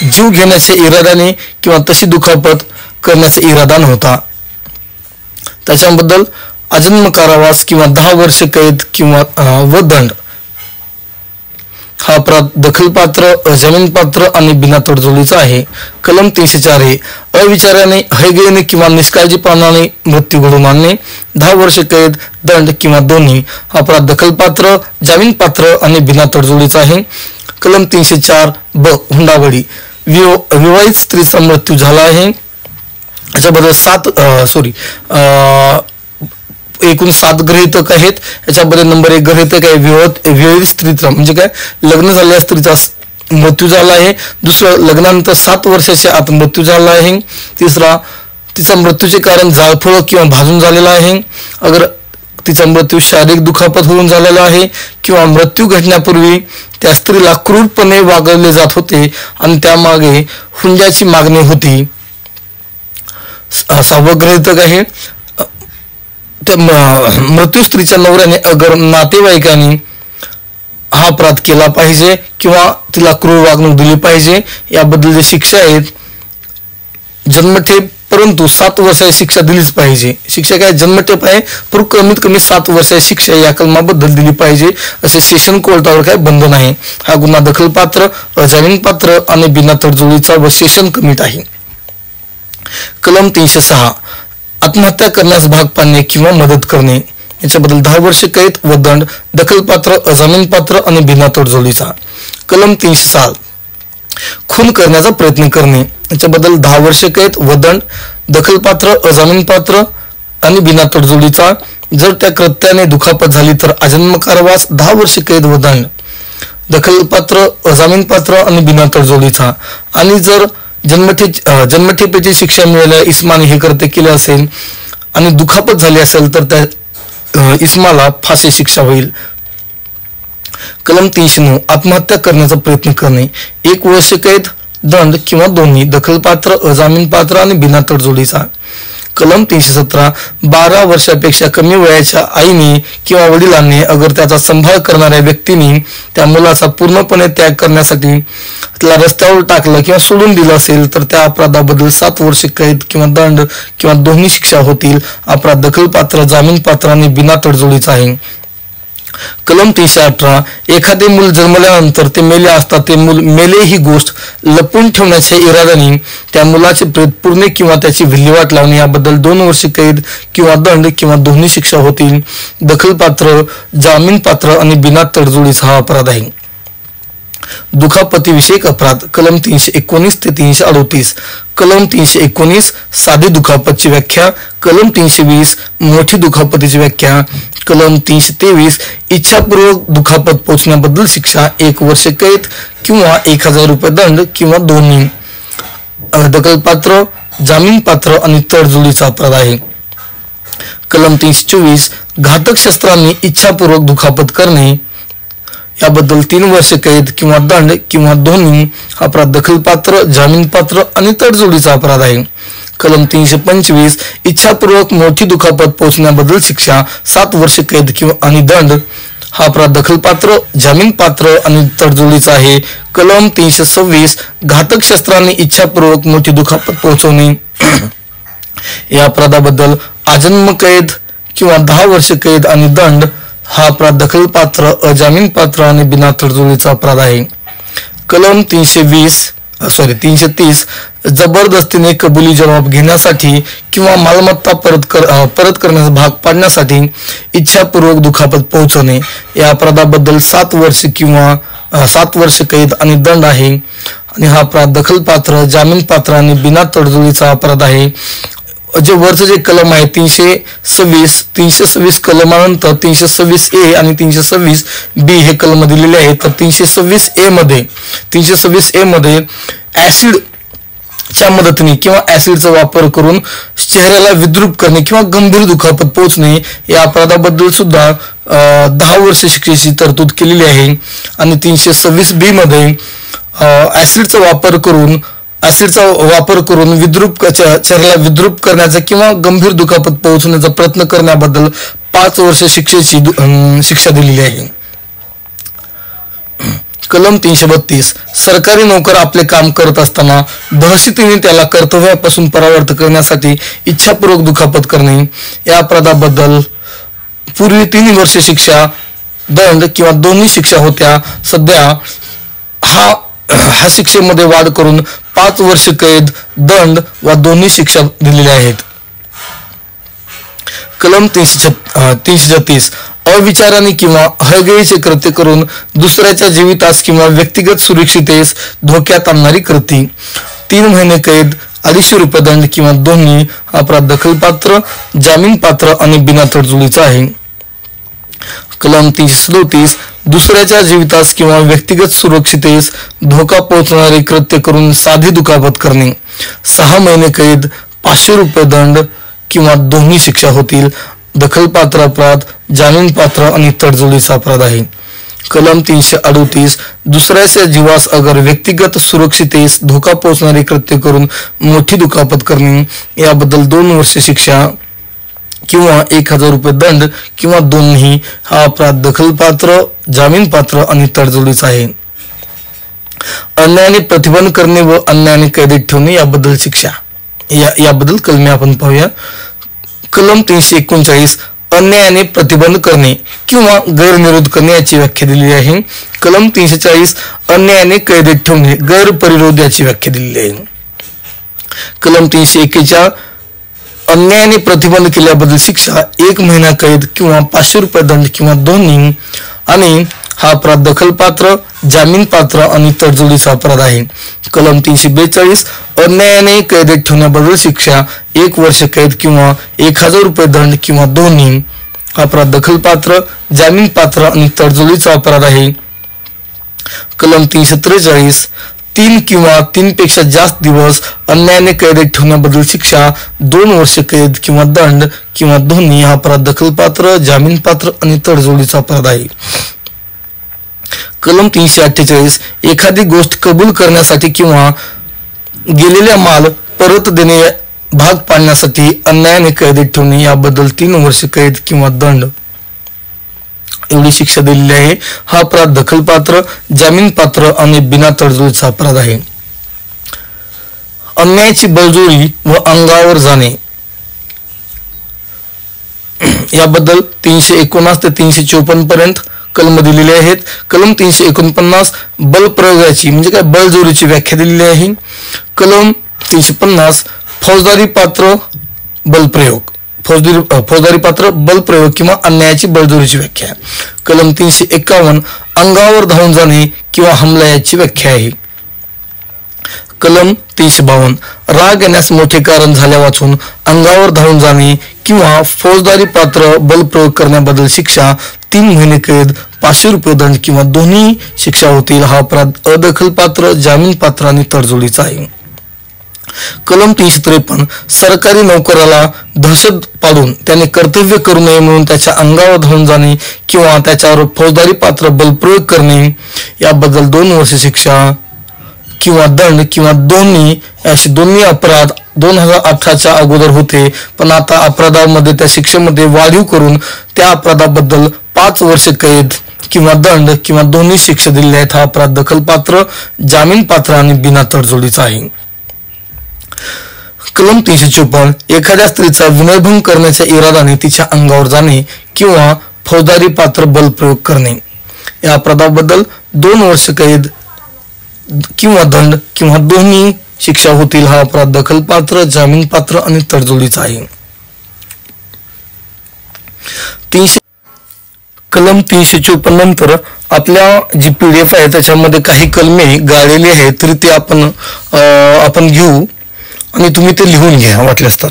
जीव घेण्याच्या इराद्याने किंवा तशी दुखापत करण्याचा इरादा नव्हता त्याच्याबद्दल अजन्म कारावास किंवा 10 वर्ष कैद किंवा व दंड. हा अपराध दखलपात्र, अजामीनपात्र आणि बिना तडजोडीचा आहे. कलम 304 हे अविचाराने, हयगेने किंवा निष्काळजीपणाने मृत्यू घडवून आणणे, 10 वर्ष कैद, दंड किंवा दोन्ही. हा अपराध दखलपात्र, जामीनपात्र आणि बिना तडजोडीचा आहे. कलम 304 ब हुंडाबळी. विवाहित स्त्रीचा मृत्यू झाला आहे याच्याबद्दल एकूण 7 गृहीतक आहेत. याच्यामध्ये नंबर 1 गृहीतक आहे विवाहित स्त्रीचा म्हणजे काय, लग्न झालेल्या स्त्रीचा मृत्यू झाला आहे. दुसरं, लग्नानंतर 7 वर्षाच्या आत मृत्यू झाला आहे. तिसरा, तिचा मृत्यूचे कारण जाळफळ किंवा भाजून झालेला आहे. अगर तिचा मृत्यू शारीरिक दुखापत होऊन झालेला आहे किंवा मृत्यू घडण्यापूर्वी त्या स्त्रीला क्रूरपणे वागवले जात होते आणि त्यामागे हुंड्याची मागणी होती. 6वं गृहीतक आहे मृत्यू स्त्रीच्या नवऱ्याने अगर नातेवाईकांनी हा अपराध केला पाहिजे किंवा तिला क्रूर वागणूक दिली पाहिजे. याबद्दल जे शिक्षा आहेत जन्मठेप, परंतु 7 वर्षाची शिक्षा दिलीच पाहिजे. शिक्षा काय जन्मठेप आहे पण कमीत कमी 7 वर्षाची शिक्षा या कलमाबद्दल दिली पाहिजे असे सेशन कोर्टावर काय बंधन आहे. हा गुन्हा दखलपात्र, अजामीनपात्र आणि बिना तडजोडीचा व सेशन कमिट आहे. कलम 306 आत्महत्या करण्यास भाग पाडणे किंवा मदत करणे याच्याबद्दल 10 वर्ष कैद व दंड, दखलपात्र, अजामीनपात्र आणि बिना तडजोडीचा. कलम 307 खून करण्याचा प्रयत्न करणे याच्याबद्दल 10 वर्ष कैद व दंड, दखलपात्र, अजामीनपात्र आणि बिना तडजोडीचा. जर त्या कृत्याने दुखापत झाली तर अजन्म कारावास, 10 वर्ष कैद व दंड, दखलपात्र, अजामीनपात्र आणि बिना तडजोडीचा. आणि जर जन्मठेपेची शिक्षा मिळाल्या इस्माने हे कृत्य केले असेल आणि दुखापत झाली असेल तर त्या इस्माला फाशी शिक्षा होईल. कलम 309 आत्महत्या करण्याचा प्रयत्न करणे, 1 वर्ष कैद, दंड किंवा दोन्ही, दखलपात्र, अजामीनपात्र आणि बिना तडजोडीचा. कलम 317 12 वर्षापेक्षा कमी वयाच्या आईने किंवा वडिलांनी अगर त्याचा सांभाळ करणाऱ्या व्यक्तीने त्या मुलाचा पूर्णपणे त्याग करण्यासाठी त्याला रस्त्यावर टाकलं किंवा सोडून दिलं असेल तर त्या अपराधाबद्दल 7 वर्ष कैद किंवा दंड किंवा दोन्ही शिक्षा होतील. अपराध दखलपात्र, जामीनपात्र आणि बिना तडजोडीचा आहे. कलम 318 एखादे मूल जन्मल्यानंतर ते मेले असता ते मूल मेले ही गोष्ट लपून ठेवण्याच्या इराद्याने त्या मुलाचे प्रेत पुरणे किंवा त्याची विल्हेवाट लावणे याबद्दल 2 वर्ष कैद किंवा दंड किंवा दोन्ही शिक्षा होतील. दखलपात्र, जामीनपात्र आणि बिना तडजोडीचा हा अपराध आहे. दुखापतीविषयक अपराध. कलम 319 ते 338. कलम 319 साधी दुखापतची व्याख्या. कलम 320 मोठी दुखापतीची व्याख्या. कलम 323 इच्छापूर्वक दुखापत पोहोचण्याबद्दल शिक्षा, 1 वर्ष कैद किंवा 1000 रुपये दंड किंवा दोन्ही. दखलपात्र, जामीनपात्र आणि तडजोडीचा अपराध आहे. कलम 324 घातक शस्त्रांनी इच्छापूर्वक दुखापत करणे याबद्दल 3 वर्ष कैद किंवा दंड किंवा दोन्ही. अपराध दखलपात्र, जामीनपात्र आणि तडजोडीचा अपराध आहे. कलम 325 इच्छापूर्वक मोठी दुखापत पोहोचण्याबद्दल शिक्षा, 7 वर्ष कैद किंवा आणि दंड. हा अपराध दखलपात्र, जामीनपात्र आणि तडजोडीचा आहे. कलम 326 घातक शस्त्रांनी इच्छापूर्वक मोठी दुखापत पोहोचवणे या अपराधाबद्दल आजन्म कैद किंवा 10 वर्ष कैद आणि दंड हा अपराध दखलपात्र, अजामीनपात्र आणि बिना तडजोडीचा अपराध आहे. कलम 330 जबरदस्तीने कबुली जबाब घेण्यासाठी किंवा मालमत्ता परत करण्यास भाग पाडण्यासाठी इच्छापूर्वक दुखापत पोहोचवणे या अपराधाबद्दल 7 वर्ष कैद आणि दंड आहे. आणि हा अपराध दखलपात्र, जामीनपात्र आणि बिना तडजोडीचा अपराध आहे. जे वरचं जे कलम आहे 326 कलमानंतर 326A आणि 326B हे कलम दिलेले आहेत. तर 326A मध्ये ऍसिडच्या मदतीने किंवा ऍसिडचा वापर करून चेहऱ्याला विद्रूप करणे किंवा गंभीर दुखापत पोहोचणे या अपराधाबद्दल सुद्धा 10 वर्ष शिक्षेची तरतूद केलेली आहे. आणि 326B मध्ये ऍसिडचा वापर करून चेहऱ्याला विद्रूप करण्याचा किंवा गंभीर दुखापत पोहोचवण्याचा प्रयत्न करण्याबद्दल 5 वर्ष शिक्षा दिलेली आहे. कलम 332 सरकारी नोकर आपले काम करत असताना दहशतीने त्याला कर्तव्यापासून परावर्त करण्यासाठी इच्छापूर्वक दुखापत करणे या अपराधाबद्दल पूर्वी 3 वर्ष शिक्षा, दंड किंवा दोन्ही शिक्षा होत्या. सध्या ह्या शिक्षेमध्ये वाढ करून 5 वर्ष कैद, दंड व दोन्ही शिक्षा दिलेल्या आहेत. कलम 336 अविचाराने किंवा हयगयीचे कृत्य करून दुसऱ्याच्या जीवितास किंवा व्यक्तिगत सुरक्षितेस धोक्यात आणणारी कृती. 3 महिने कैद, 250 रुपये दंड किंवा दोन्ही अपराध दखलपात्र, जामीनपात्र आणि बिना तडजोडीचा आहे. कलम 337 दुसऱ्याच्या जीवितास किंवा व्यक्तिगत सुरक्षितेस धोका पोहोचणारे कृत्य करून साधी दुखापत करणे. 6 महिने कैद, 500 रुपये दंड किंवा दोन्ही शिक्षा होतील. दखलपात्र अपराध, जामीनपात्र आणि तडजोडीचा अपराध आहे. कलम 338 दुसऱ्याच्या जीवास अगर व्यक्तिगत सुरक्षितेस धोका पोहोचणारे कृत्य करून मोठी दुखापत करणे याबद्दल 2 वर्ष शिक्षा किंवा 1000 रुपये दंड किंवा दोन्ही हा अपराध दखलपात्र, जामीनपात्र आणि तडजोडीचा आहे. अन्यायाने प्रतिबंध करणे व अन्यायाने कैदेत ठेवणे याबद्दल शिक्षा याबद्दल कलमे आपण पाहूया. कलम 339 अन्यायाने प्रतिबंध करणे किंवा गैरविरोध करणे याची व्याख्या दिलेली आहे. कलम 340 अन्यायाने कैदेत ठेवणे, गैरपरिरोध याची व्याख्या दिलेली आहे. कलम 341 अन्यायाने प्रतिबंध केल्याबद्दल शिक्षा 1 महिना कैद किंवा 500 रुपये दंड किंवा दोन्ही. आणि हा अपराध दखलपात्र, जामीनपात्र आणि तडजोडीचा अपराध आहे. कलम 342 अन्यायाने कैदेत ठेवण्याबद्दल शिक्षा 1 वर्ष कैद किंवा 1000 रुपये दंड किंवा दोन्ही. हा अपराध दखलपात्र, जामीनपात्र आणि तडजोडीचा अपराध आहे. कलम 343 3 किंवा 3 पेक्षा जास्त दिवस अन्यायाने कैदेत ठेवण्याबद्दल शिक्षा 2 वर्ष कैद किंवा दंड किंवा दोन्ही. हा अपराध दखलपात्र, जामीनपात्र आणि तडजोडीचा अपराध आहे. कलम 348 एखादी गोष्ट कबूल करण्यासाठी किंवा गेलेला माल परत देणे भाग पाडण्यासाठी अन्यायाने कैदेत ठेवणे याबद्दल 3 वर्ष कैद किंवा दंड एवढी शिक्षा दिलेली आहे. हा अपराध दखलपात्र, जामीनपात्र आणि बिना तडजोडीचा अपराध आहे. अन्यायाची बळजोरी व अंगावर जाणे याबद्दल 349 ते 354 पर्यंत कलम दिलेले आहेत. कलम 349 बलप्रयोगाची म्हणजे काय बळजोरीची व्याख्या दिलेली आहे. कलम 350 फौजदारी पात्र बलप्रयोग किंवा अन्यायाची बळजोरीची व्याख्या. कलम 351 अंगावर धावून जाणे किंवा हमला याची व्याख्या आहे. कलम 352 राग येण्यास मोठे कारण झाल्या वाचून अंगावर धावून जाणे किंवा फौजदारी पात्र बलप्रयोग करण्याबद्दल शिक्षा 3 महिने कैद, 500 रुपये दंड किंवा दोन्ही शिक्षा होतील. हा अपराध अदखलपात्र, जामीनपात्र आणि तडजोडीचा आहे. कलम 353 सरकारी नोकराला दहशत पाडून त्याने कर्तव्य करू नये म्हणून त्याच्या अंगावर धावून जाणे किंवा त्याच्यावर फौजदारी पात्र बलप्रयोग करणे याबद्दल 2 वर्ष शिक्षा किंवा दंड किंवा दोन्ही. असे दोन्ही अपराध 2018च्या अगोदर होते, पण आता अपराधामध्ये त्या शिक्षेमध्ये वाढीव करून त्या अपराधाबद्दल 5 वर्ष कैद किंवा दंड किंवा दोन्ही शिक्षा दिलेल्या आहेत. हा अपराध दखलपात्र, जामीनपात्र आणि बिना तडजोडीचा आहे. कलम 354 एखाद्या स्त्रीचा विनयभंग करण्याच्या इरादाने तिच्या अंगावर जाणे किंवा फौजदारी पात्र बलप्रयोग करणे या अपराधाबद्दल 2 वर्ष कैद किंवा दंड किंवा दोन्ही शिक्षा होतील. हा अपराध दखलपात्र, जामीनपात्र आणि तडजोडीचा आहे. कलम 354 नंतर आपल्या जी PDF आहे त्याच्यामध्ये काही कलमे गाळलेली आहेत, तरी ते आपण घेऊ आणि तुम्ही ते लिहून घ्या वाटल्यास तर.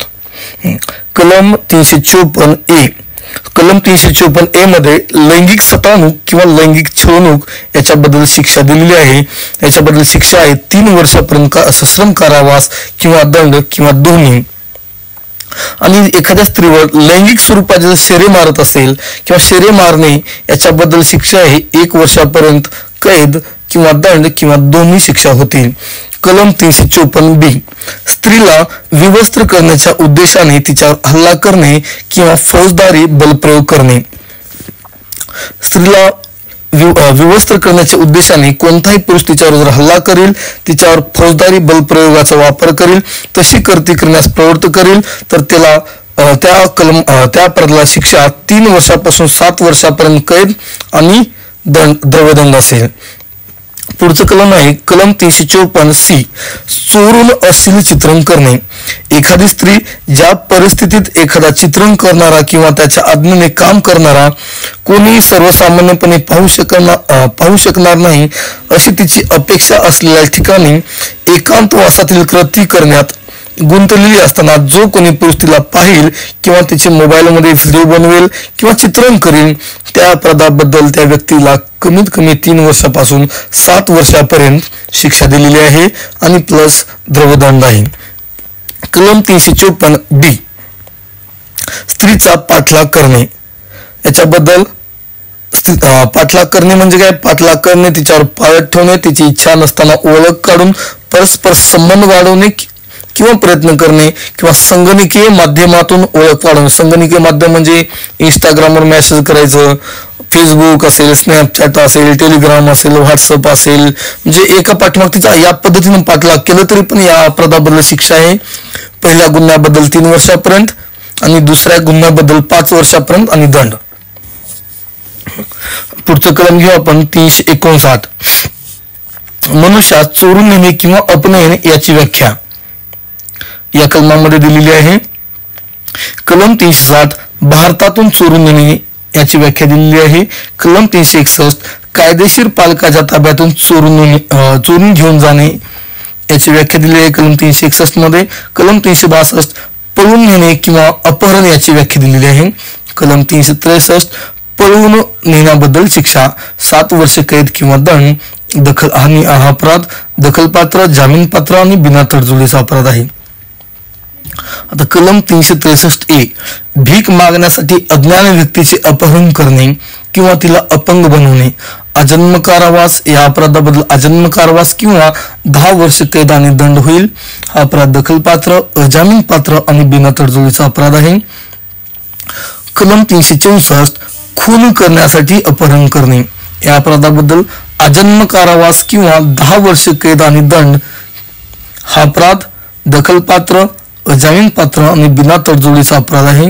कलम 354A. कलम 354A मध्ये लैंगिक सतावणूक किंवा लैंगिक छळवणूक याच्याबद्दल शिक्षा दिलेली आहे. याच्याबद्दल शिक्षा आहे 3 वर्षापर्यंत सश्रम कारावास किंवा दंड किंवा दोन्ही. आणि एखाद्या स्त्रीवर लैंगिक स्वरूपाचे शेरे मारत असेल किंवा शेरे मारणे याच्याबद्दल शिक्षा आहे 1 वर्षापर्यंत कैद किंवा दंड किंवा दोन्ही शिक्षा होतील. कलम 354B. स्त्रीला विवस्त्र करण्याच्या उद्देशाने तिच्यावर हल्ला करणे किंवा फौजदारी बलप्रयोग करणे. स्त्रीला विवस्त्र करण्याच्या उद्देशाने कोणताही पुरुष तिच्यावर जर हल्ला करेल, तिच्यावर फौजदारी बलप्रयोगाचा वापर करेल, तशी कृती करण्यास प्रवृत्त करेल तर त्याला त्या अपराधाला शिक्षा 3 वर्षापासून 7 वर्षापर्यंत कैद आणि द्रव्यदंड असेल. पुढचं कलम आहे कलम 354C. चोरून अश्लील चित्रण करणे. एखादी स्त्री ज्या परिस्थितीत एखादा चित्रण करणारा किंवा त्याच्या आज्ञेने काम करणारा कोणी सर्वसामान्यपणे पाहू शकणार नाही अशी तिची अपेक्षा असलेल्या ठिकाणी एकांतवासातील कृती करण्यात गुंतलेली असताना जो कोणी पुरुष तिला पाहिल किंवा तिच्या मोबाईलमध्ये व्हिडिओ बनवेल किंवा चित्रण करेल त्या अपराधाबद्दल त्या व्यक्तीला कमीत कमी 3 वर्षापासून 7 वर्षापर्यंत शिक्षा दिलेली आहे आणि प्लस द्रव्यदंड आहे. कलम 354B. स्त्रीचा पाठलाग करणे. याच्याबद्दल पाठलाग करणे म्हणजे काय? पाठलाग करणे, तिच्यावर पाळत ठेवणे, तिची इच्छा नसताना ओळख काढून परस्पर संबंध वाढवणे किंवा प्रयत्न करणे किंवा संगणकीय माध्यमातून ओळख वाढवणे. संगणकीय माध्यम म्हणजे इंस्टाग्रामवर मेसेज करायचं, फेसबुक असेल, स्नॅपचॅट असेल, टेलिग्राम असेल, व्हॉट्सअप असेल, म्हणजे एका पाठीमाग तिचा या पद्धतीने पाठलाग केलं तरी पण या अपराधाबद्दल शिक्षा आहे. पहिल्या गुन्ह्याबद्दल 3 वर्षापर्यंत आणि दुसऱ्या गुन्ह्याबद्दल 5 वर्षापर्यंत आणि दंड. पुढचं कलम घेऊ आपण 359. मनुष्यात चोरून नेणे किंवा अपनयन याची व्याख्या या कलमामध्ये दिलेली आहे. कलम 360 भारतातून चोरून नेणे याची व्याख्या दिलेली आहे. कलम 361 कायदेशीर पालकाच्या ताब्यातून चोरून घेऊन जाणे याची व्याख्या दिलेली आहे कलम 361 मध्ये. कलम 362 पळून नेणे किंवा अपहरण याची व्याख्या दिलेली आहे. कलम 363 पळवून नेण्याबद्दल शिक्षा 7 वर्ष कैद किंवा दंड. दखल आणि हा अपराध दखलपात्र, जामीनपात्र आणि बिना तडजोडीचा अपराध आहे. आता कलम 363A. भीक मागण्यासाठी अज्ञान व्यक्तीचे अपहरण करणे किंवा तिला अपंग बनवणे. अजन्म कारावास. या अपराधाबद्दल अजन्म कारावास किंवा 10 वर्ष कैद आणि दंड होईल. हा अपराध दखलपात्र, अजामीनपात्र आणि बिना तडजोडीचा अपराध आहे. कलम 364 खून करण्यासाठी अपहरण करणे. या अपराधाबद्दल अजन्म कारावास किंवा 10 वर्ष कैद आणि दंड. हा अपराध दखलपात्र, अजामीनपात्र आणि बिना तडजोडीचा अपराध आहे.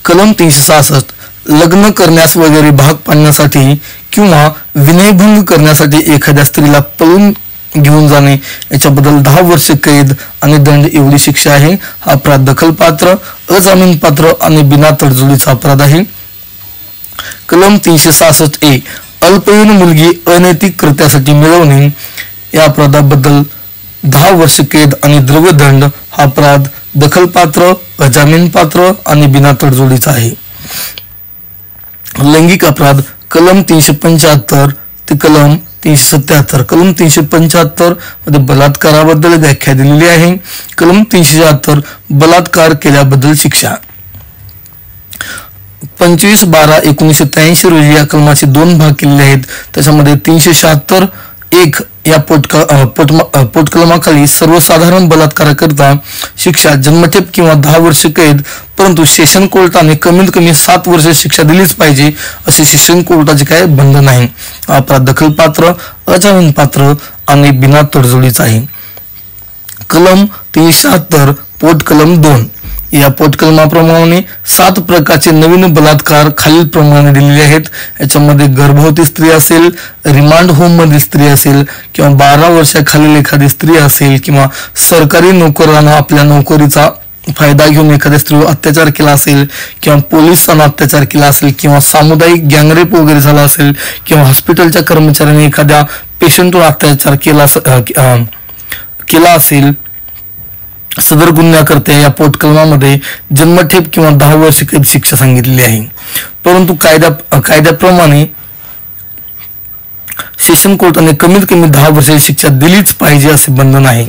कलम 366 लग्न करण्यास वगैरे भाग पाडण्यासाठी किंवा विनयभंग करण्यासाठी एखाद्या स्त्रीला पळून घेऊन जाणे याच्याबद्दल 10 वर्ष कैद आणि दंड एवढी शिक्षा आहे. हा अपराध दखलपात्र, अजामीनपात्र आणि बिना तडजोडीचा अपराध आहे. कलम 366A. अल्पवयीन मुलगी अनैतिक कृत्यासाठी मिळवणे. या अपराधाबद्दल 10 वर्ष कैद आणि द्रव्यदंड. हा अपराध दखलपात्र, अजामीनपात्र आणि बिना तडजोडीचा आहे. लैंगिक अपराध कलम 375 ते कलम 377. कलम 375 मध्ये बलात्काराबद्दल व्याख्या दिलेली आहे. कलम 376 बलात्कार केल्याबद्दल शिक्षा. 25/12/1983 रोजी या कलमाचे 2 भाग केलेले आहेत. त्याच्यामध्ये 376(1) या पोटकलमाखाली सर्वसाधारण बलात्काराकरिता शिक्षा जन्मठेप किंवा 10 वर्ष कैद, परंतु सेशन कोर्टाने कमीत कमी 7 वर्ष शिक्षा दिलीच पाहिजे असे सेशन कोर्टाचे काय बंधन आहे. अपराध दखलपात्र, अजामीनपात्र आणि बिना तडजोडीचा आहे. कलम 376 पोटकलम 2 या पोटकलमाप्रमाणे 7 प्रकारचे नवीन बलात्कार खालील प्रमाणे दिलेले आहेत. याच्यामध्ये गर्भवती स्त्री असेल, रिमांड होम मधील स्त्री असेल किंवा 12 वर्षाखालील एखादी स्त्री असेल किंवा सरकारी नोकरांना आपल्या नोकरीचा फायदा घेऊन एखाद्या स्त्रीवर अत्याचार केला असेल किंवा पोलिसांना अत्याचार केला असेल किंवा सामुदायिक गँगरेप वगैरे झाला असेल किंवा हॉस्पिटलच्या कर्मचाऱ्यांनी एखाद्या पेशंटवर अत्याचार केला असेल, सदर गुन्ह्याकरता या पोटकलमामध्ये जन्मठेप किंवा 10 वर्ष कैद शिक्षा सांगितलेली आहे. परंतु कायद्याप्रमाणे सेशन कोर्टाने कमीत कमी 10 वर्षाची शिक्षा दिलीच पाहिजे असे बंधन आहे.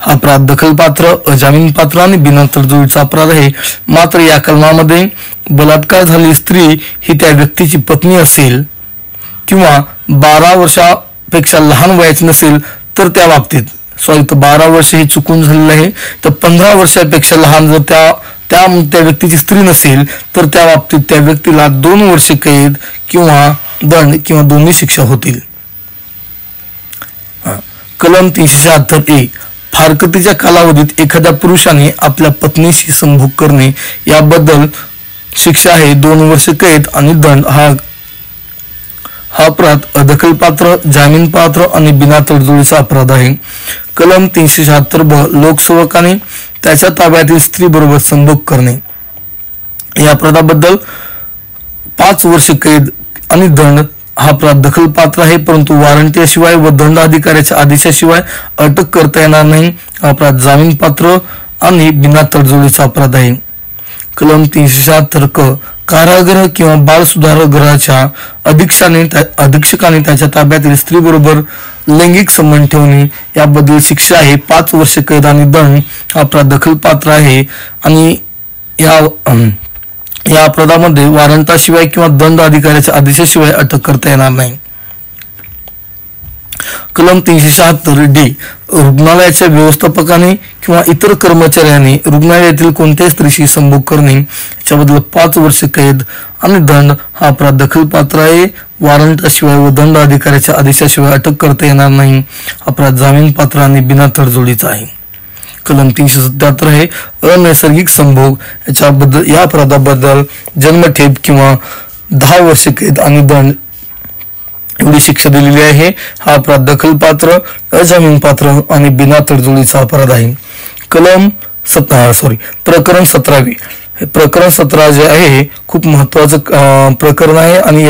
हा अपराध दखलपात्र, अजामीनपात्र आणि बिना तडजोडीचा अपराध आहे. मात्र या कलमामध्ये बलात्कार झालेली स्त्री ही त्या व्यक्तीची पत्नी असेल किंवा 12 वर्षापेक्षा लहान वयाची नसेल तर त्या बाबतीत 12 वर्ष हे चुकून झालेलं आहे, तर 15 वर्षापेक्षा लहान जर त्या व्यक्तीची स्त्री नसेल तर त्या बाबतीत त्या व्यक्तीला 2 वर्ष कैद किंवा दंड किंवा दोन्ही शिक्षा होतील. कलम 376A फारकतीच्या कालावधीत एखाद्या पुरुषाने आपल्या पत्नीशी संभोग करणे याबद्दल शिक्षा आहे 2 वर्ष कैद आणि दंड. हा अपराध अदखलपात्र, जामीनपात्र आणि बिना तडजोडीचा अपराध आहे. कलम 376B लोकसेवकाने त्याच्या ताब्यातील स्त्री बरोबर संभोग करणे या अपराधाबद्दल 5 वर्ष कैद आणि दंड. हा अपराध दखलपात्र आहे, परंतु वॉरंटीशिवाय व दंड अधिकाऱ्याच्या आदेशाशिवाय अटक करता येणार नाही. हा अपराध जामीनपात्र आणि बिना तडजोडीचा अपराध आहे. कलम 376K कारागृह किंवा बाल सुधारगृहाच्या अधीक्षकाने त्याच्या ताब्यातील स्त्री बरोबर लैंगिक संबंध ठेवणे याबद्दल शिक्षा आहे 5 वर्ष कैद आणि दंड. हा अपराध दखलपात्र आहे आणि या अपराधामध्ये वॉरंटाशिवाय किंवा दंड अधिकाऱ्याच्या आदेशाशिवाय अटक करता येणार नाही. कलम 376D रुग्णालयाच्या व्यवस्थापकाने किंवा इतर कर्मचाऱ्याने रुग्णालयातील कोणत्याही स्त्रीशी संभोग करणे याच्याबद्दल 5 वर्ष कैद आणि दंड. हा अपराध दखलपात्र आहे, वॉरंटाशिवाय व दंड अधिकाऱ्याच्या आदेशाशिवाय अटक करता येणार नाही. अपराध जामीनपात्र आणि बिना तडजोडीचा आहे. कलम 377 आहे अनैसर्गिक संभोग या अपराधाबद्दल जन्मठेप किंवा 10 वर्ष कैद आणि दंड एवढी शिक्षा दिलेली आहे. हा अपराध दखलपात्र, अजामीनपात्र आणि बिना तडजोडीचा अपराध आहे. प्रकरण 17. प्रकरण 17 जे आहे खूप महत्वाचं प्रकरण आहे आणि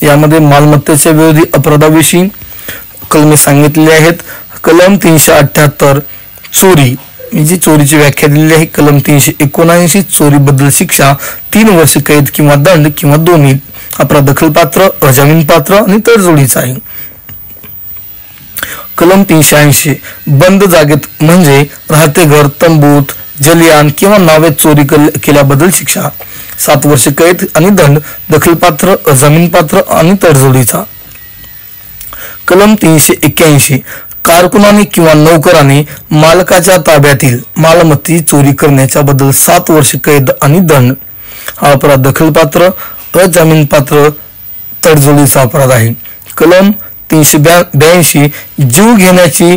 यामध्ये मालमत्तेच्या विरोधी अपराधाविषयी कलमे सांगितलेली आहेत. कलम 378 चोरी म्हणजे चोरीची व्याख्या दिलेली आहे. कलम 379 चोरी बद्दल शिक्षा 3 वर्ष कैद किंवा दंड किंवा दोन्ही. अपराध दखलपात्र, अजामीनपात्र आणि तडजोडीचा आहे. कलम 380 बंद जागेत म्हणजे राहते घर, तंबूत, जलयान किंवा नावेत चोरी केल्याबद्दल शिक्षा 7 वर्ष कैद आणि दंड. दखलपात्र, अजामीनपात्र आणि तडजोडीचा. कलम 381 कारकुनाने किंवा नौकराने मालकाच्या ताब्यातील मालमत्ता चोरी करण्याच्या बद्दल 7 वर्ष कैद आणि दंड. हा अपराध दखलपात्र, अजामीनपात्र, तडजोडीचा अपराध आहे. कलम 382 जीव घेण्याची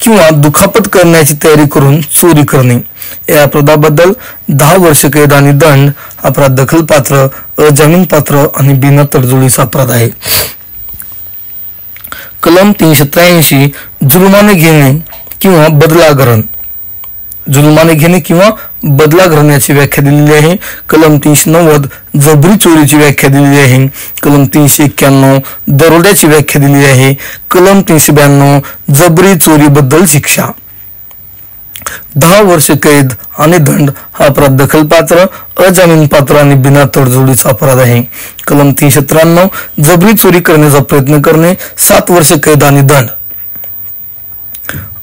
किंवा दुखापत करण्याची तयारी करून चोरी करणे या अपराधाबद्दल 10 वर्ष कैद आणि दंड. अपराध दखलपात्र, अजामीनपात्र आणि बिना तडजोडीचा अपराध आहे. कलम 383 जुर्माने घेणे किंवा बदला ग्रहण. जुर्माने घेणे किंवा बदला ग्रहणाची व्याख्या दिलेली आहे. कलम 390 जबरी चोरीची व्याख्या दिलेली आहे. कलम 391 दरोड्याची व्याख्या दिलेली आहे. कलम 392 जबरी चोरीबद्दल शिक्षा 10 वर्ष कैद आणि दंड. हा अपराध दखलपात्र, अजामीनपात्र आणि बिना तडजोडीचा अपराध आहे. कलम 393 जबरी चोरी करण्याचा प्रयत्न करणे 7 वर्ष कैद आणि दंड.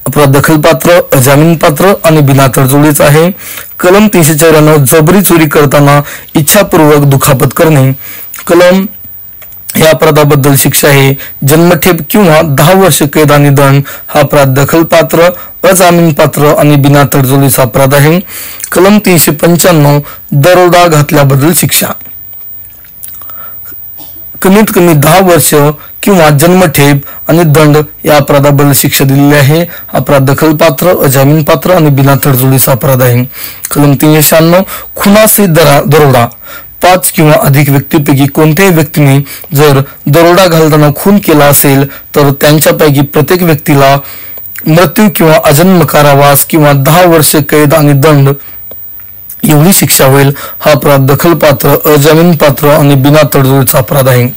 अपराध दखलपात्र, अजामीनपात्र आणि बिना तडजोडीचा आहे. कलम 394 जबरी चोरी करताना इच्छापूर्वक दुखापत करणे. कलम या अपराधाबद्दल शिक्षा आहे जन्मठेप किंवा 10 वर्ष कैद आणि दंड. हा अपराध दखलपात्र, अजामीनपात्र आणि बिना तडजोडीचा अपराध आहे. कलम 395 दरोडा घातल्याबद्दल शिक्षा. कमीत कमी 10 वर्ष किंवा जन्मठेप आणि दंड या अपराधाबद्दल शिक्षा दिलेली आहे. अपराध दखलपात्र, अजामीनपात्र आणि बिना तडजोडीचा अपराध आहे. कलम 396 खुनासहित दरोडा. 5 किंवा अधिक व्यक्तीपैकी कोणत्याही व्यक्तीने जर दरोडा घालताना खून केला असेल तर त्यांच्यापैकी प्रत्येक व्यक्तीला मृत्यू किंवा आजन्म कारावास किंवा 10 वर्ष कैद आणि दंड एवढी शिक्षा होईल. हा अपराध दखलपात्र, अजामीनपात्र आणि बिना तडजोडीचा अपराध आहे.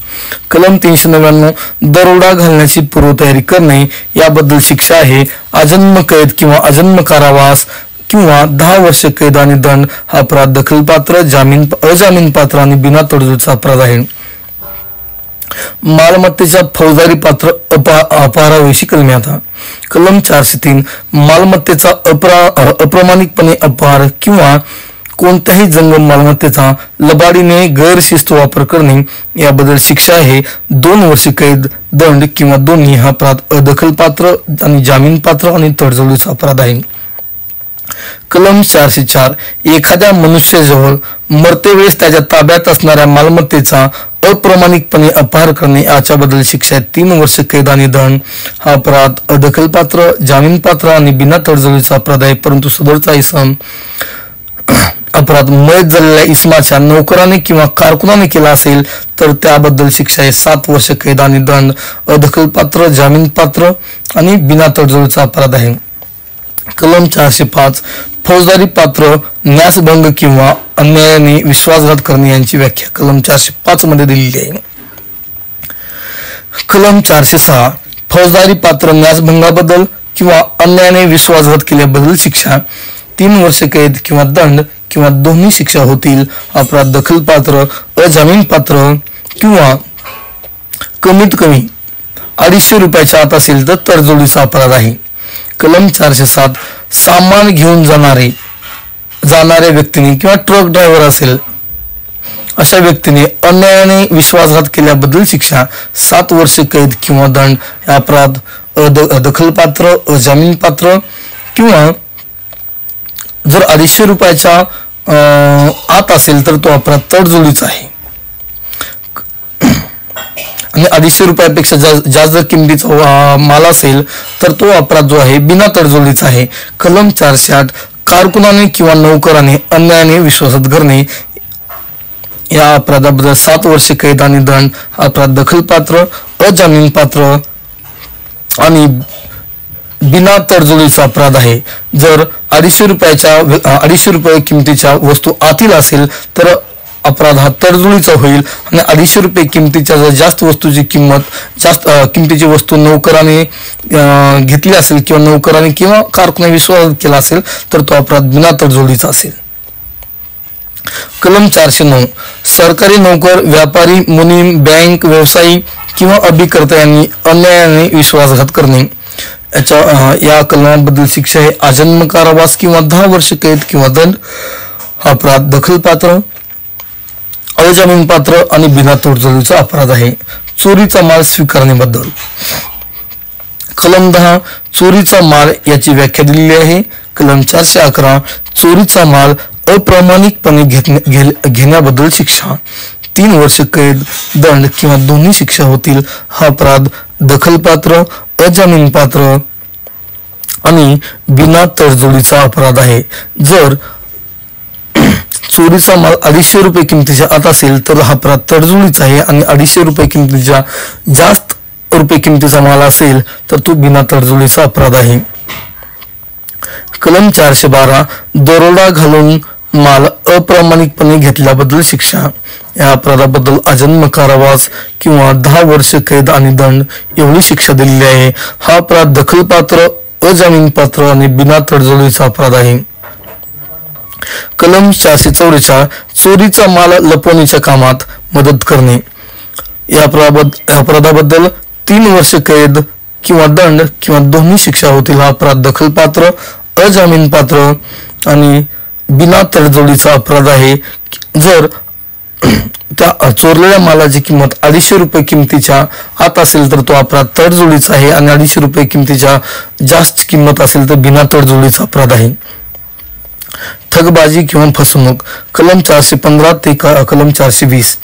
कलम 399 दरोडा घालण्याची पूर्वतयारी करणे याबद्दल शिक्षा आहे आजन्म कैद किंवा आजन्म कारावास किंवा 10 वर्ष कैद आणि दंड. हा अपराध दखलपात्र, अजामीनपात्र आणि बिना तडजोडीचा अपराध आहे. मालमत्तेच्या फौजदारी पात्र अपहाराविषयी कलमे. आता कलम 403 मालमत्तेचा अप्रामाणिकपणे अपहार किंवा कोणत्याही जंगम मालमत्तेचा लबाडीने गैरशिस्त वापर करणे याबद्दल शिक्षा आहे 2 वर्ष कैद, दंड किंवा दोन्ही. हा अपराध अदखलपात्र आणि जामीनपात्र आणि तडजोडीचा अपराध आहे. कलम 404 एखाद्या मनुष्याजवळ मरतेवेळेस त्याच्या ताब्यात असणाऱ्या मालमत्तेचा अप्रामाणिकपणे अपहार करणे याच्याबद्दल शिक्षा 3 वर्ष कैद आणि दंड. हा अपराध अदखलपात्र, जामीनपात्र आणि बिना तडजोडीचा अपराध आहे. परंतु सदरचा इसम अपराध मयत झालेल्या इसमाच्या नोकराने किंवा कारकुनाने केला असेल तर त्याबद्दल शिक्षा आहे 7 वर्ष कैद आणि दंड. अदखलपात्र, जामीनपात्र आणि बिना तडजोडीचा अपराध आहे. कलम 405 फौजदारी पात्र न्यासभंग किंवा अन्यायाने विश्वासघात करणे यांची व्याख्या कलम 405 मध्ये दिलेली आहे. कलम 406 फौजदारी पात्र न्यासभंगाबद्दल किंवा अन्यायाने विश्वासघात केल्याबद्दल शिक्षा 3 वर्ष कैद किंवा दंड किंवा दोन्ही शिक्षा होतील. अपराध दखलपात्र, अजामीनपात्र किंवा कमीत कमी 250 रुपयाच्या आत असेल तर तडजोडीचा अपराध आहे. कलम 407 सामान घेऊन जाणाऱ्या व्यक्तीने किंवा ट्रक ड्रायव्हर असेल अशा व्यक्तीने अन्यायाने विश्वासघात केल्याबद्दल शिक्षा 7 वर्ष कैद किंवा दंड. हे अपराध दखलपात्र, अजामीनपात्र किंवा जर 250 रुपयाच्या आत असेल तर तो अपराध तडजोडीचा आहे आणि 250 रुपयापेक्षा जास्त जर किमतीचा माल असेल तर तो अपराध जो आहे बिना तडजोडीचा आहे. कलम 408 कारकुनाने किंवा नोकराने अन्यायाने विश्वासात करणे या अपराधाबद्दल 7 वर्ष कैद आणि दंड. अपराध दखलपात्र, अजामीनपात्र आणि बिना तडजोडीचा अपराध आहे. जर 250 रुपये किमतीच्या वस्तू आतील असेल तर अपराध हा तडजोडीचा होईल आणि 250 रुपये किमतीच्या जर जास्त वस्तूची किमतीची वस्तू नोकराने घेतली असेल किंवा नोकराने किंवा कारकुनाने विश्वास केला असेल तर तो अपराध बिना तडजोडीचा असेल. कलम 409 सरकारी नोकर, व्यापारी, मुनीम, बँक, व्यवसायी किंवा अभिकर्ता यांनी अन्यायाने विश्वासघात करणे या कलमाबद्दल शिक्षा आहे आजन्म कारावास किंवा 10 वर्ष कैद किंवा दंड. हा अपराध दखलपात्र, अजामीनपात्र आणि बिना तडजोडीचा अपराध आहे. चोरीचा माल स्वीकारण्याबद्दल कलम 10 चोरीचा माल याची व्याख्या दिलेली आहे. कलम 411 चोरीचा माल अप्रामाणिकपणे घेण्याबद्दल शिक्षा 3 वर्ष कैद, दंड किंवा दोन्ही शिक्षा होतील. हा अपराध दखलपात्र, अजामीनपात्र आणि बिना तडजोडीचा अपराध आहे. जर चोरीचा माल 250 रुपये किमतीच्या आत असेल तर हा अपराध तडजोडीचा आहे आणि 250 रुपये किमतीच्या जास्त रुपये किमतीचा माल असेल तर तो बिना तडजोडीचा अपराध आहे. कलम 412 दरोडा घालून माल अप्रामाणिकपणे घेतल्याबद्दल शिक्षा या अपराधाबद्दल आजन्म कारावास किंवा 10 वर्ष कैद आणि दंड एवढी शिक्षा दिलेली आहे. हा अपराध दखलपात्र, अजामीनपात्र आणि बिना तडजोडीचा अपराध आहे. कलम 444 चोरीचा माल लपवण्याच्या कामात मदत करणे या अपराधाबद्दल 3 वर्ष कैद किंवा दंड किंवा दोन्ही शिक्षा होतील. हा अपराध दखलपात्र, अजामीनपात्र आणि बिना तडजोडीचा अपराध आहे. जर त्या चोरलेल्या मालाची किंमत 250 रुपये किमतीच्या आत असेल तर तो अपराध तडजोडीचा आहे आणि 250 रुपये किमतीच्या जास्त किंमत असेल तर बिना तडजोडीचा अपराध आहे. ठगबाजी किंवा फसवणूक कलम 415 ते कलम 420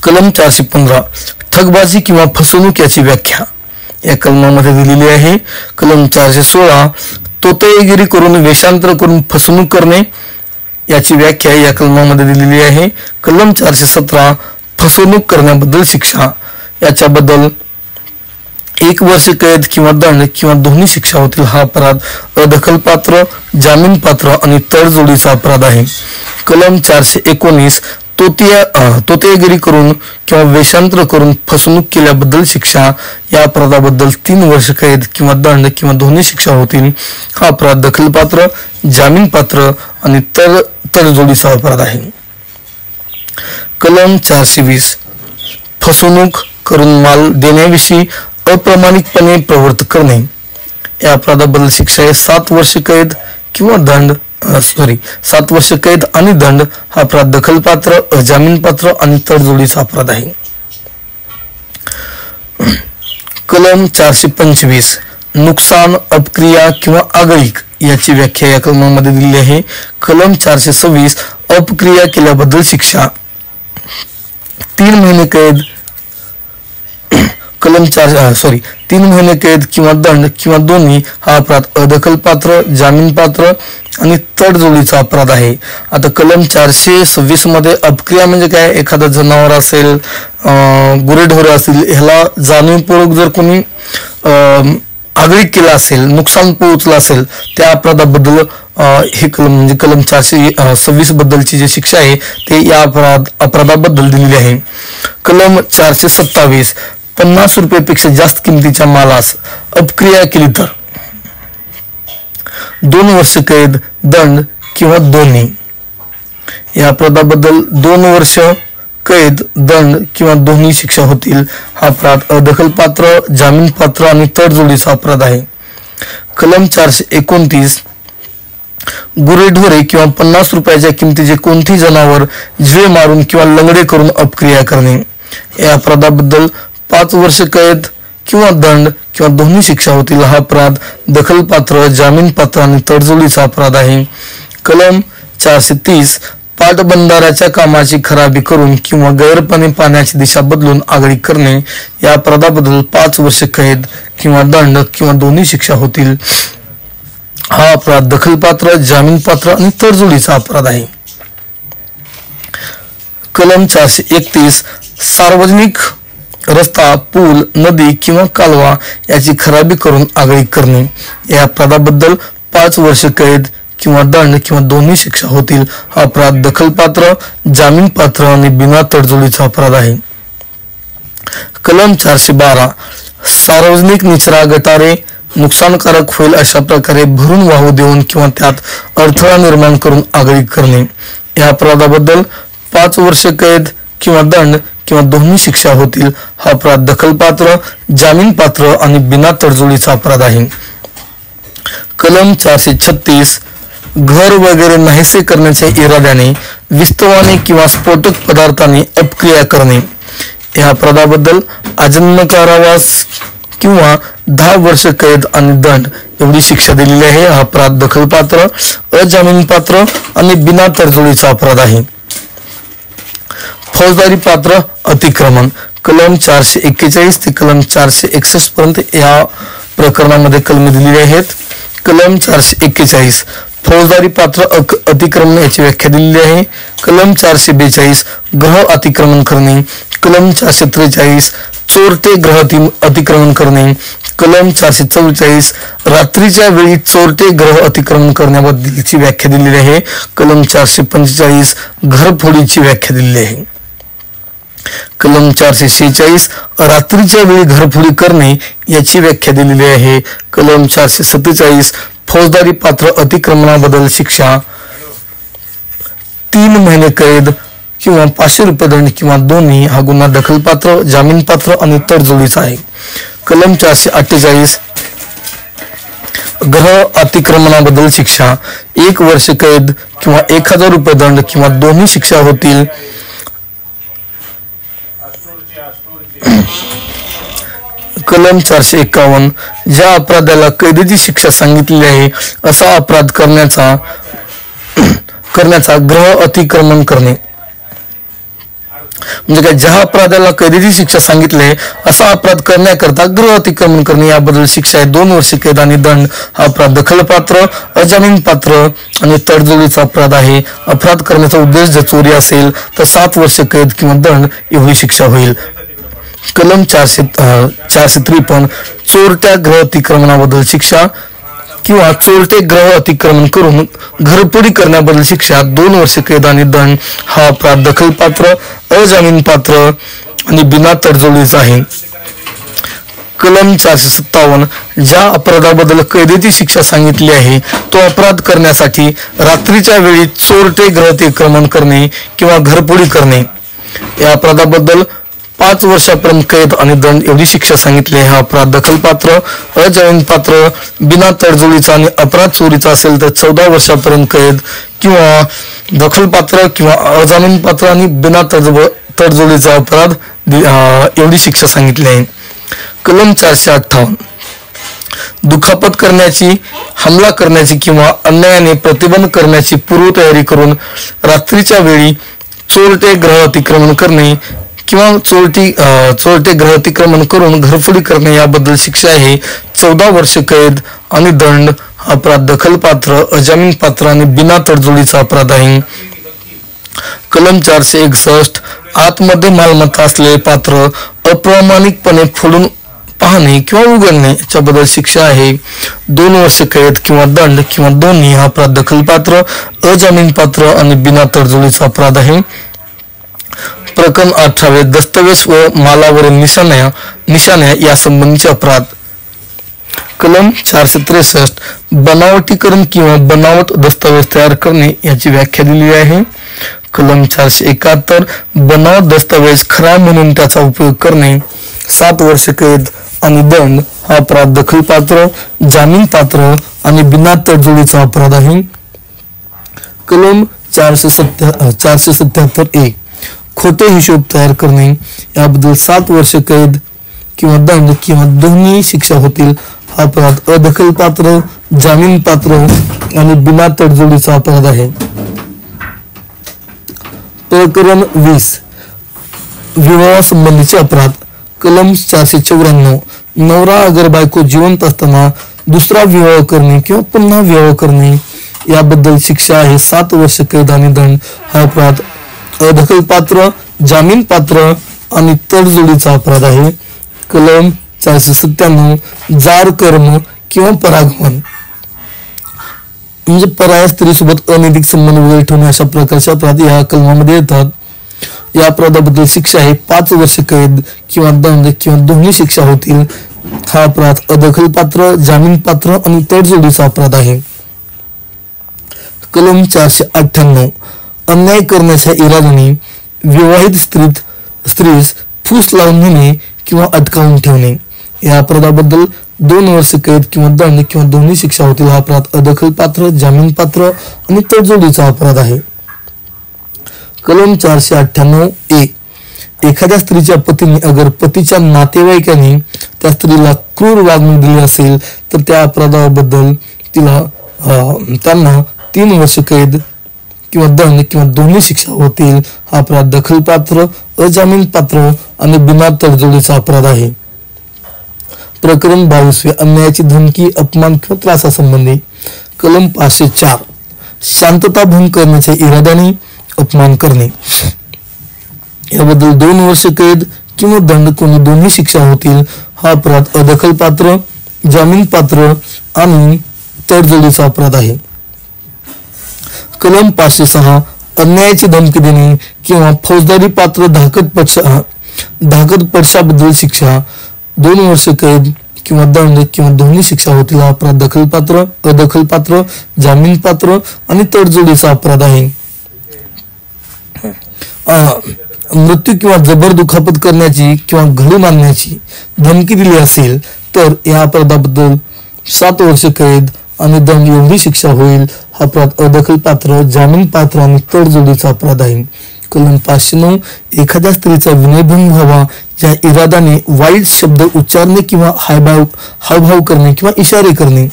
कलम 415 ठगबाजी किंवा फसवणूक याची व्याख्या या कलमामध्ये दिलेली आहे. कलम 416 तोतेगिरी करून वेषांतर करून फसवणूक करणे याची व्याख्या या कलमामध्ये दिलेली आहे. कलम 417 फसवणूक करण्याबद्दल शिक्षा याच्याबद्दल 1 वर्ष कैद किंवा दंड किंवा दोन्ही शिक्षा होतील. हा अपराध अदखलपात्र, जामीनपात्र आणि तडजोडीचा अपराध आहे. कलम 419 तोतेगिरी करून किंवा वेषांतर करून फसवणूक केल्याबद्दल शिक्षा या अपराधाबद्दल 3 वर्ष कैद किंवा दंड किंवा दोन्ही शिक्षा होतील. हा अपराध दखलपात्र, जामीनपात्र आणि तडजोडीचा अपराध आहे. कलम 420 फसवणूक करून माल देण्याविषयी अप्रामाणिकपणे प्रवृत्त करणे या अपराधाबद्दल शिक्षा आहे 7 वर्ष कैद किंवा दंड 7 वर्ष कैद आणि दंड. हा अपराध दखलपात्र, अजामीनपात्र आणि तडजोडीचा अपराध आहे. कलम 425 नुकसान, अपक्रिया किंवा आगळीक याची व्याख्या या कलमामध्ये दिलेली आहे. कलम 426 अपक्रिया केल्याबद्दल शिक्षा 3 महिने कैद 3 महिने कैद किंवा दंड किंवा दोन्ही. हा अपराध अदखलपात्र, जामीनपात्र आणि तडजोडीचा अपराध आहे. आता कलम 426 मध्ये अपक्रिया म्हणजे काय, एखादा जनावर असेल, गुरेढोरे असतील, ह्याला जाणीवपूर्वक जर कोणी आगळीक केला असेल, नुकसान पोहोचलं असेल, त्या अपराधाबद्दल हे कलम म्हणजे कलम 426 बद्दलची जी शिक्षा आहे ते या अपराधाबद्दल दिलेली आहे. कलम 427 50 रुपयापेक्षा जास्त किमतीच्या मालास अपक्रिया केली तर 2 वर्ष कैद, दंड किंवा दोन्ही. या अपराधाबद्दल 2 वर्ष कैद, दंड किंवा दोन्ही शिक्षा होतील. हा अपराध अदखलपात्र, जामीनपात्र आणि तडजोडीचा अपराध आहे. कलम 429 गुरेढोरे किंवा 50 रुपयाच्या किमतीचे कोणतेही जनावर जिवे मारून किंवा लंगडे करून अपक्रिया करणे या अपराधाबद्दल 5 वर्ष कैद किंवा दंड किंवा दोन्ही शिक्षा होतील. हा अपराध दखलपात्र, जामीनपात्र आणि तडजोडीचा अपराध आहे. कलम 430 पाटबंधाऱ्याच्या कामाची खराबी करून किंवा गैरपणे पाण्याची दिशा बदलून आगळीक करणे या अपराधाबद्दल 5 वर्ष कैद किंवा दंड किंवा दोन्ही शिक्षा होतील. हा अपराध दखलपात्र, जामीनपात्र आणि तडजोडीचा अपराध आहे. कलम 431 सार्वजनिक रस्ता, पूल, नदी किंवा कालवा याची खराबी करून आगळीक करणे या अपराधाबद्दल 5 वर्ष कैद किंवा दंड किंवा दोन्ही शिक्षा होतील. हा अपराध दखलपात्र, जामीनपात्र आणि बिना तडजोडीचा अपराध आहे. कलम 412 सार्वजनिक निचरा, गटारे नुकसानकारक होईल अशा प्रकारे भरून वाहू देऊन किंवा त्यात अडथळा निर्माण करून आगळीक करणे या अपराधाबद्दल 5 वर्ष कैद किंवा दंड किंवा दोन्ही शिक्षा होतील. हा अपराध दखलपात्र, जामीनपात्र आणि बिना तडजोडीचा अपराध आहे. कलम 436 घर वगैरे नाहीसे करण्याच्या इराद्याने, विस्तवाने किंवा स्फोटक पदार्थाने अपक्रिया करणे या अपराधाबद्दल आजन्म कारावास किंवा 10 वर्ष कैद आणि दंड एवढी शिक्षा दिलेली आहे. हा अपराध दखलपात्र, अजामीनपात्र आणि बिना तडजोडीचा अपराध आहे. फौजदारी पात्र अतिक्रमण कलम 441 ते कलम 461 पर्यंत या प्रकरणामध्ये कलमे दिलेली आहेत. कलम 441 फौजदारी पात्र अतिक्रमण याची व्याख्या दिलेली आहे. कलम 442 ग्रह अतिक्रमण करणे. कलम 443 चोरटे ग्रह अतिक्रमण करणे. कलम 444 रात्रीच्या वेळी चोरटे ग्रह अतिक्रमण करण्याबद्दलची व्याख्या दिलेली आहे. कलम 445 घरफोडीची व्याख्या दिलेली आहे. कलम 446 रात्रीच्या वेळी घरफोडी करणे याची व्याख्या दिलेली आहे. कलम 447 फौजदारी पात्र अतिक्रमणाबद्दल शिक्षा 3 महिने कैद किंवा 500 रुपये दंड किंवा दोन्ही. हा गुन्हा दखलपात्र, जामीनपात्र आणि तडजोडीचा आहे. कलम 448 ग्रह अतिक्रमणाबद्दल शिक्षा 1 वर्ष कैद किंवा 1000 रुपये दंड किंवा दोन्ही शिक्षा होतील. कलम 451 ज्या अपराधाला कैदेची शिक्षा सांगितलेली आहे असा अपराध करण्याचा ग्रह अतिक्रमण करणे म्हणजे काय, ज्या अपराधाला कैदेची शिक्षा सांगितले असा अपराध करण्याकरता गृह अतिक्रमण करणे याबद्दल शिक्षा आहे 2 वर्ष कैद आणि दंड. हा अपराध दखलपात्र, अजामीन पात्र आणि तडजोडीचा अपराध आहे. अपराध करण्याचा उद्देश जर चोरी असेल तर 7 वर्ष कैद किंवा दंड एवढी शिक्षा होईल. कलम 453 चोरट्या गृह अतिक्रमणाबद्दल शिक्षा किंवा चोरटे गृह अतिक्रमण करून घरफोडी करण्याबद्दल शिक्षा 2 वर्ष कैद आणि दंड. हा अपराध दखलपात्र, अजामीन पात्र आणि बिना तडजोडीचा आहे. कलम 457 ज्या अपराधाबद्दल कैदेची शिक्षा सांगितली आहे तो अपराध करण्यासाठी रात्रीच्या वेळी चोरटे गृह अतिक्रमण करणे किंवा घरफोडी करणे या अपराधाबद्दल 5 वर्षापर्यंत कैद आणि दंड एवढी शिक्षा सांगितली. हा अपराध दखलपात्र, अजामीन पात्र, बिना तडजोडीचा आणि अपराध चोरीचा असेल तर 14 वर्षापर्यंत कैद किंवा दखलपात्र किंवा अजामीन पात्र आणि बिना तडजोडीचा अपराध एवढी शिक्षा सांगितली आहे. कलम 458 दुखापत करण्याची, हमला करण्याची किंवा अन्यायाने प्रतिबंध करण्याची पूर्वतयारी करून रात्रीच्या वेळी चोरटे गृह अतिक्रमण करणे किंवा चोरटे गृह अतिक्रमण करून घरफोडी करणे याबद्दल शिक्षा आहे 14 वर्ष कैद आणि दंड. अपराध दखलपात्र, अजामीन पात्र आणि बिना तडजोडीचा अपराध आहे. कलम 461 आतमध्ये मालमत्ता असलेले पात्र अप्रामाणिकपणे फोडून पाहणे किंवा उघडणे याच्याबद्दल शिक्षा आहे 2 वर्ष कैद किंवा दंड किंवा दोन्ही. हा अपराध दखलपात्र, अजामीन पात्र आणि बिना तडजोडीचा अपराध आहे. प्रकरण 18 दस्तावेज व मालावरील निशाण्या यासंबंधीचे अपराध. कलम 463 बनावटीकरण किंवा बनावट दस्तावेज तयार करणे याची व्याख्या दिलेली आहे. कलम 471 बनावट दस्तावेज खरा म्हणून त्याचा उपयोग करणे 7 वर्ष कैद आणि दंड. हा अपराध दखलपात्र, जामीन पात्र आणि बिना तडजोडीचा अपराध आहे. कलम 477 खोटे हिशोब तयार करणे याबद्दल 7 वर्ष कैद किंवा दंड किंवा दोन्ही शिक्षा होतील. हा अपराध अदखलपात्र, जामीन पात्र आणि बिना तडजोडीचा अपराध आहे. प्रकरण 20 विवाहासंबंधीचे अपराध. कलम 494 नवरा अगर बायको जिवंत असताना दुसरा विवाह करणे किंवा पुन्हा विवाह करणे याबद्दल शिक्षा आहे 7 वर्ष कैद आणि दंड. हा अपराध अदखलपात्र, जामीन पात्र आणि तडजोडीचा अपराध आहे. कलम 497 जार कर्म किंवा परागमन म्हणजे पराया स्त्रीसोबत अनैतिक संबंध वगैरे ठेवणे अशा प्रकारचे अपराध या कलमामध्ये येतात. या अपराधाबद्दल शिक्षा आहे 5 वर्ष कैद किंवा दंड किंवा दोन्ही शिक्षा होतील. हा अपराध अदखलपात्र, जामीन पात्र आणि तडजोडीचा अपराध आहे. कलम 498 अन्याय करण्याच्या इराद्याने विवाहित स्त्रीस फूस लावून नेणे किंवा अटकावून ठेवणे या अपराधाबद्दल 2 वर्ष कैद किंवा दंड किंवा दोन्ही शिक्षा होतील. हा अपराध अदखलपात्र, जामीन पात्र आणि तडजोडीचा अपराध आहे. कलम 498 एखाद्या स्त्रीच्या पतीने अगर पतीच्या नातेवाईकांनी त्या स्त्रीला क्रूर वागणूक दिली असेल तर त्या अपराधाबद्दल त्यांना 3 वर्ष कैद किंवा दंड किंवा दोन्ही शिक्षा होतील. हा अपराध दखलपात्र, अजामीन पात्र आणि बिना तडजोडीचा अपराध आहे. प्रकरण 22 अन्यायाची धमकी, अपमान किंवा त्रासासंबंधी. कलम 504 शांतता भंग करण्याच्या इराद्याने अपमान करणे याबद्दल 2 वर्ष कैद किंवा दंड कोणी दोन्ही शिक्षा होतील. हा अपराध अदखलपात्र, जामीन पात्र आणि तडजोडीचा अपराध आहे. कलम 506 अन्यायाची धमकी देणे किंवा फौजदारी पात्र धाकट पक्षाबद्दल शिक्षा 2 वर्ष कैद किंवा दंड किंवा दोन्ही शिक्षा होतील. हा अपराध दखलपात्र, अदखलपात्र, जामीन पात्र आणि तडजोडीचा अपराध आहे. मृत्यू किंवा जबर दुखापत करण्याची किंवा घडी मारण्याची धमकी दिली असेल तर या अपराधाबद्दल 7 वर्ष कैद आणि दंड एवढी शिक्षा होईल. हा अपराध अदखलपात्र, जामीन पात्र आणि तडजोडीचा अपराध आहे. कलम 509 एखाद्या स्त्रीचा विनयभंग व्हावा या इराद्याने वाईट शब्द उच्चारणे किंवा हावभाव करणे किंवा इशारे करणे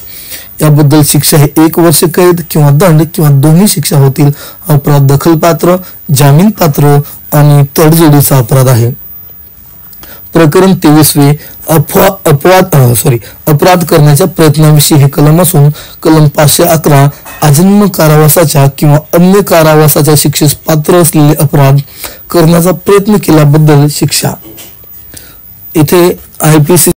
याबद्दल शिक्षा हे 1 वर्ष कैद किंवा दंड किंवा दोन्ही शिक्षा होतील. अपराध दखलपात्र, जामीन पात्र आणि तडजोडीचा अपराध आहे. प्रकरण 23 अपराध करण्याच्या प्रयत्नाविषयी हे कलम असून कलम 511 आजन्म कारावासाच्या किंवा अन्य कारावासाच्या शिक्षेस पात्र असलेले अपराध करण्याचा प्रयत्न केल्याबद्दल शिक्षा. इथे IPC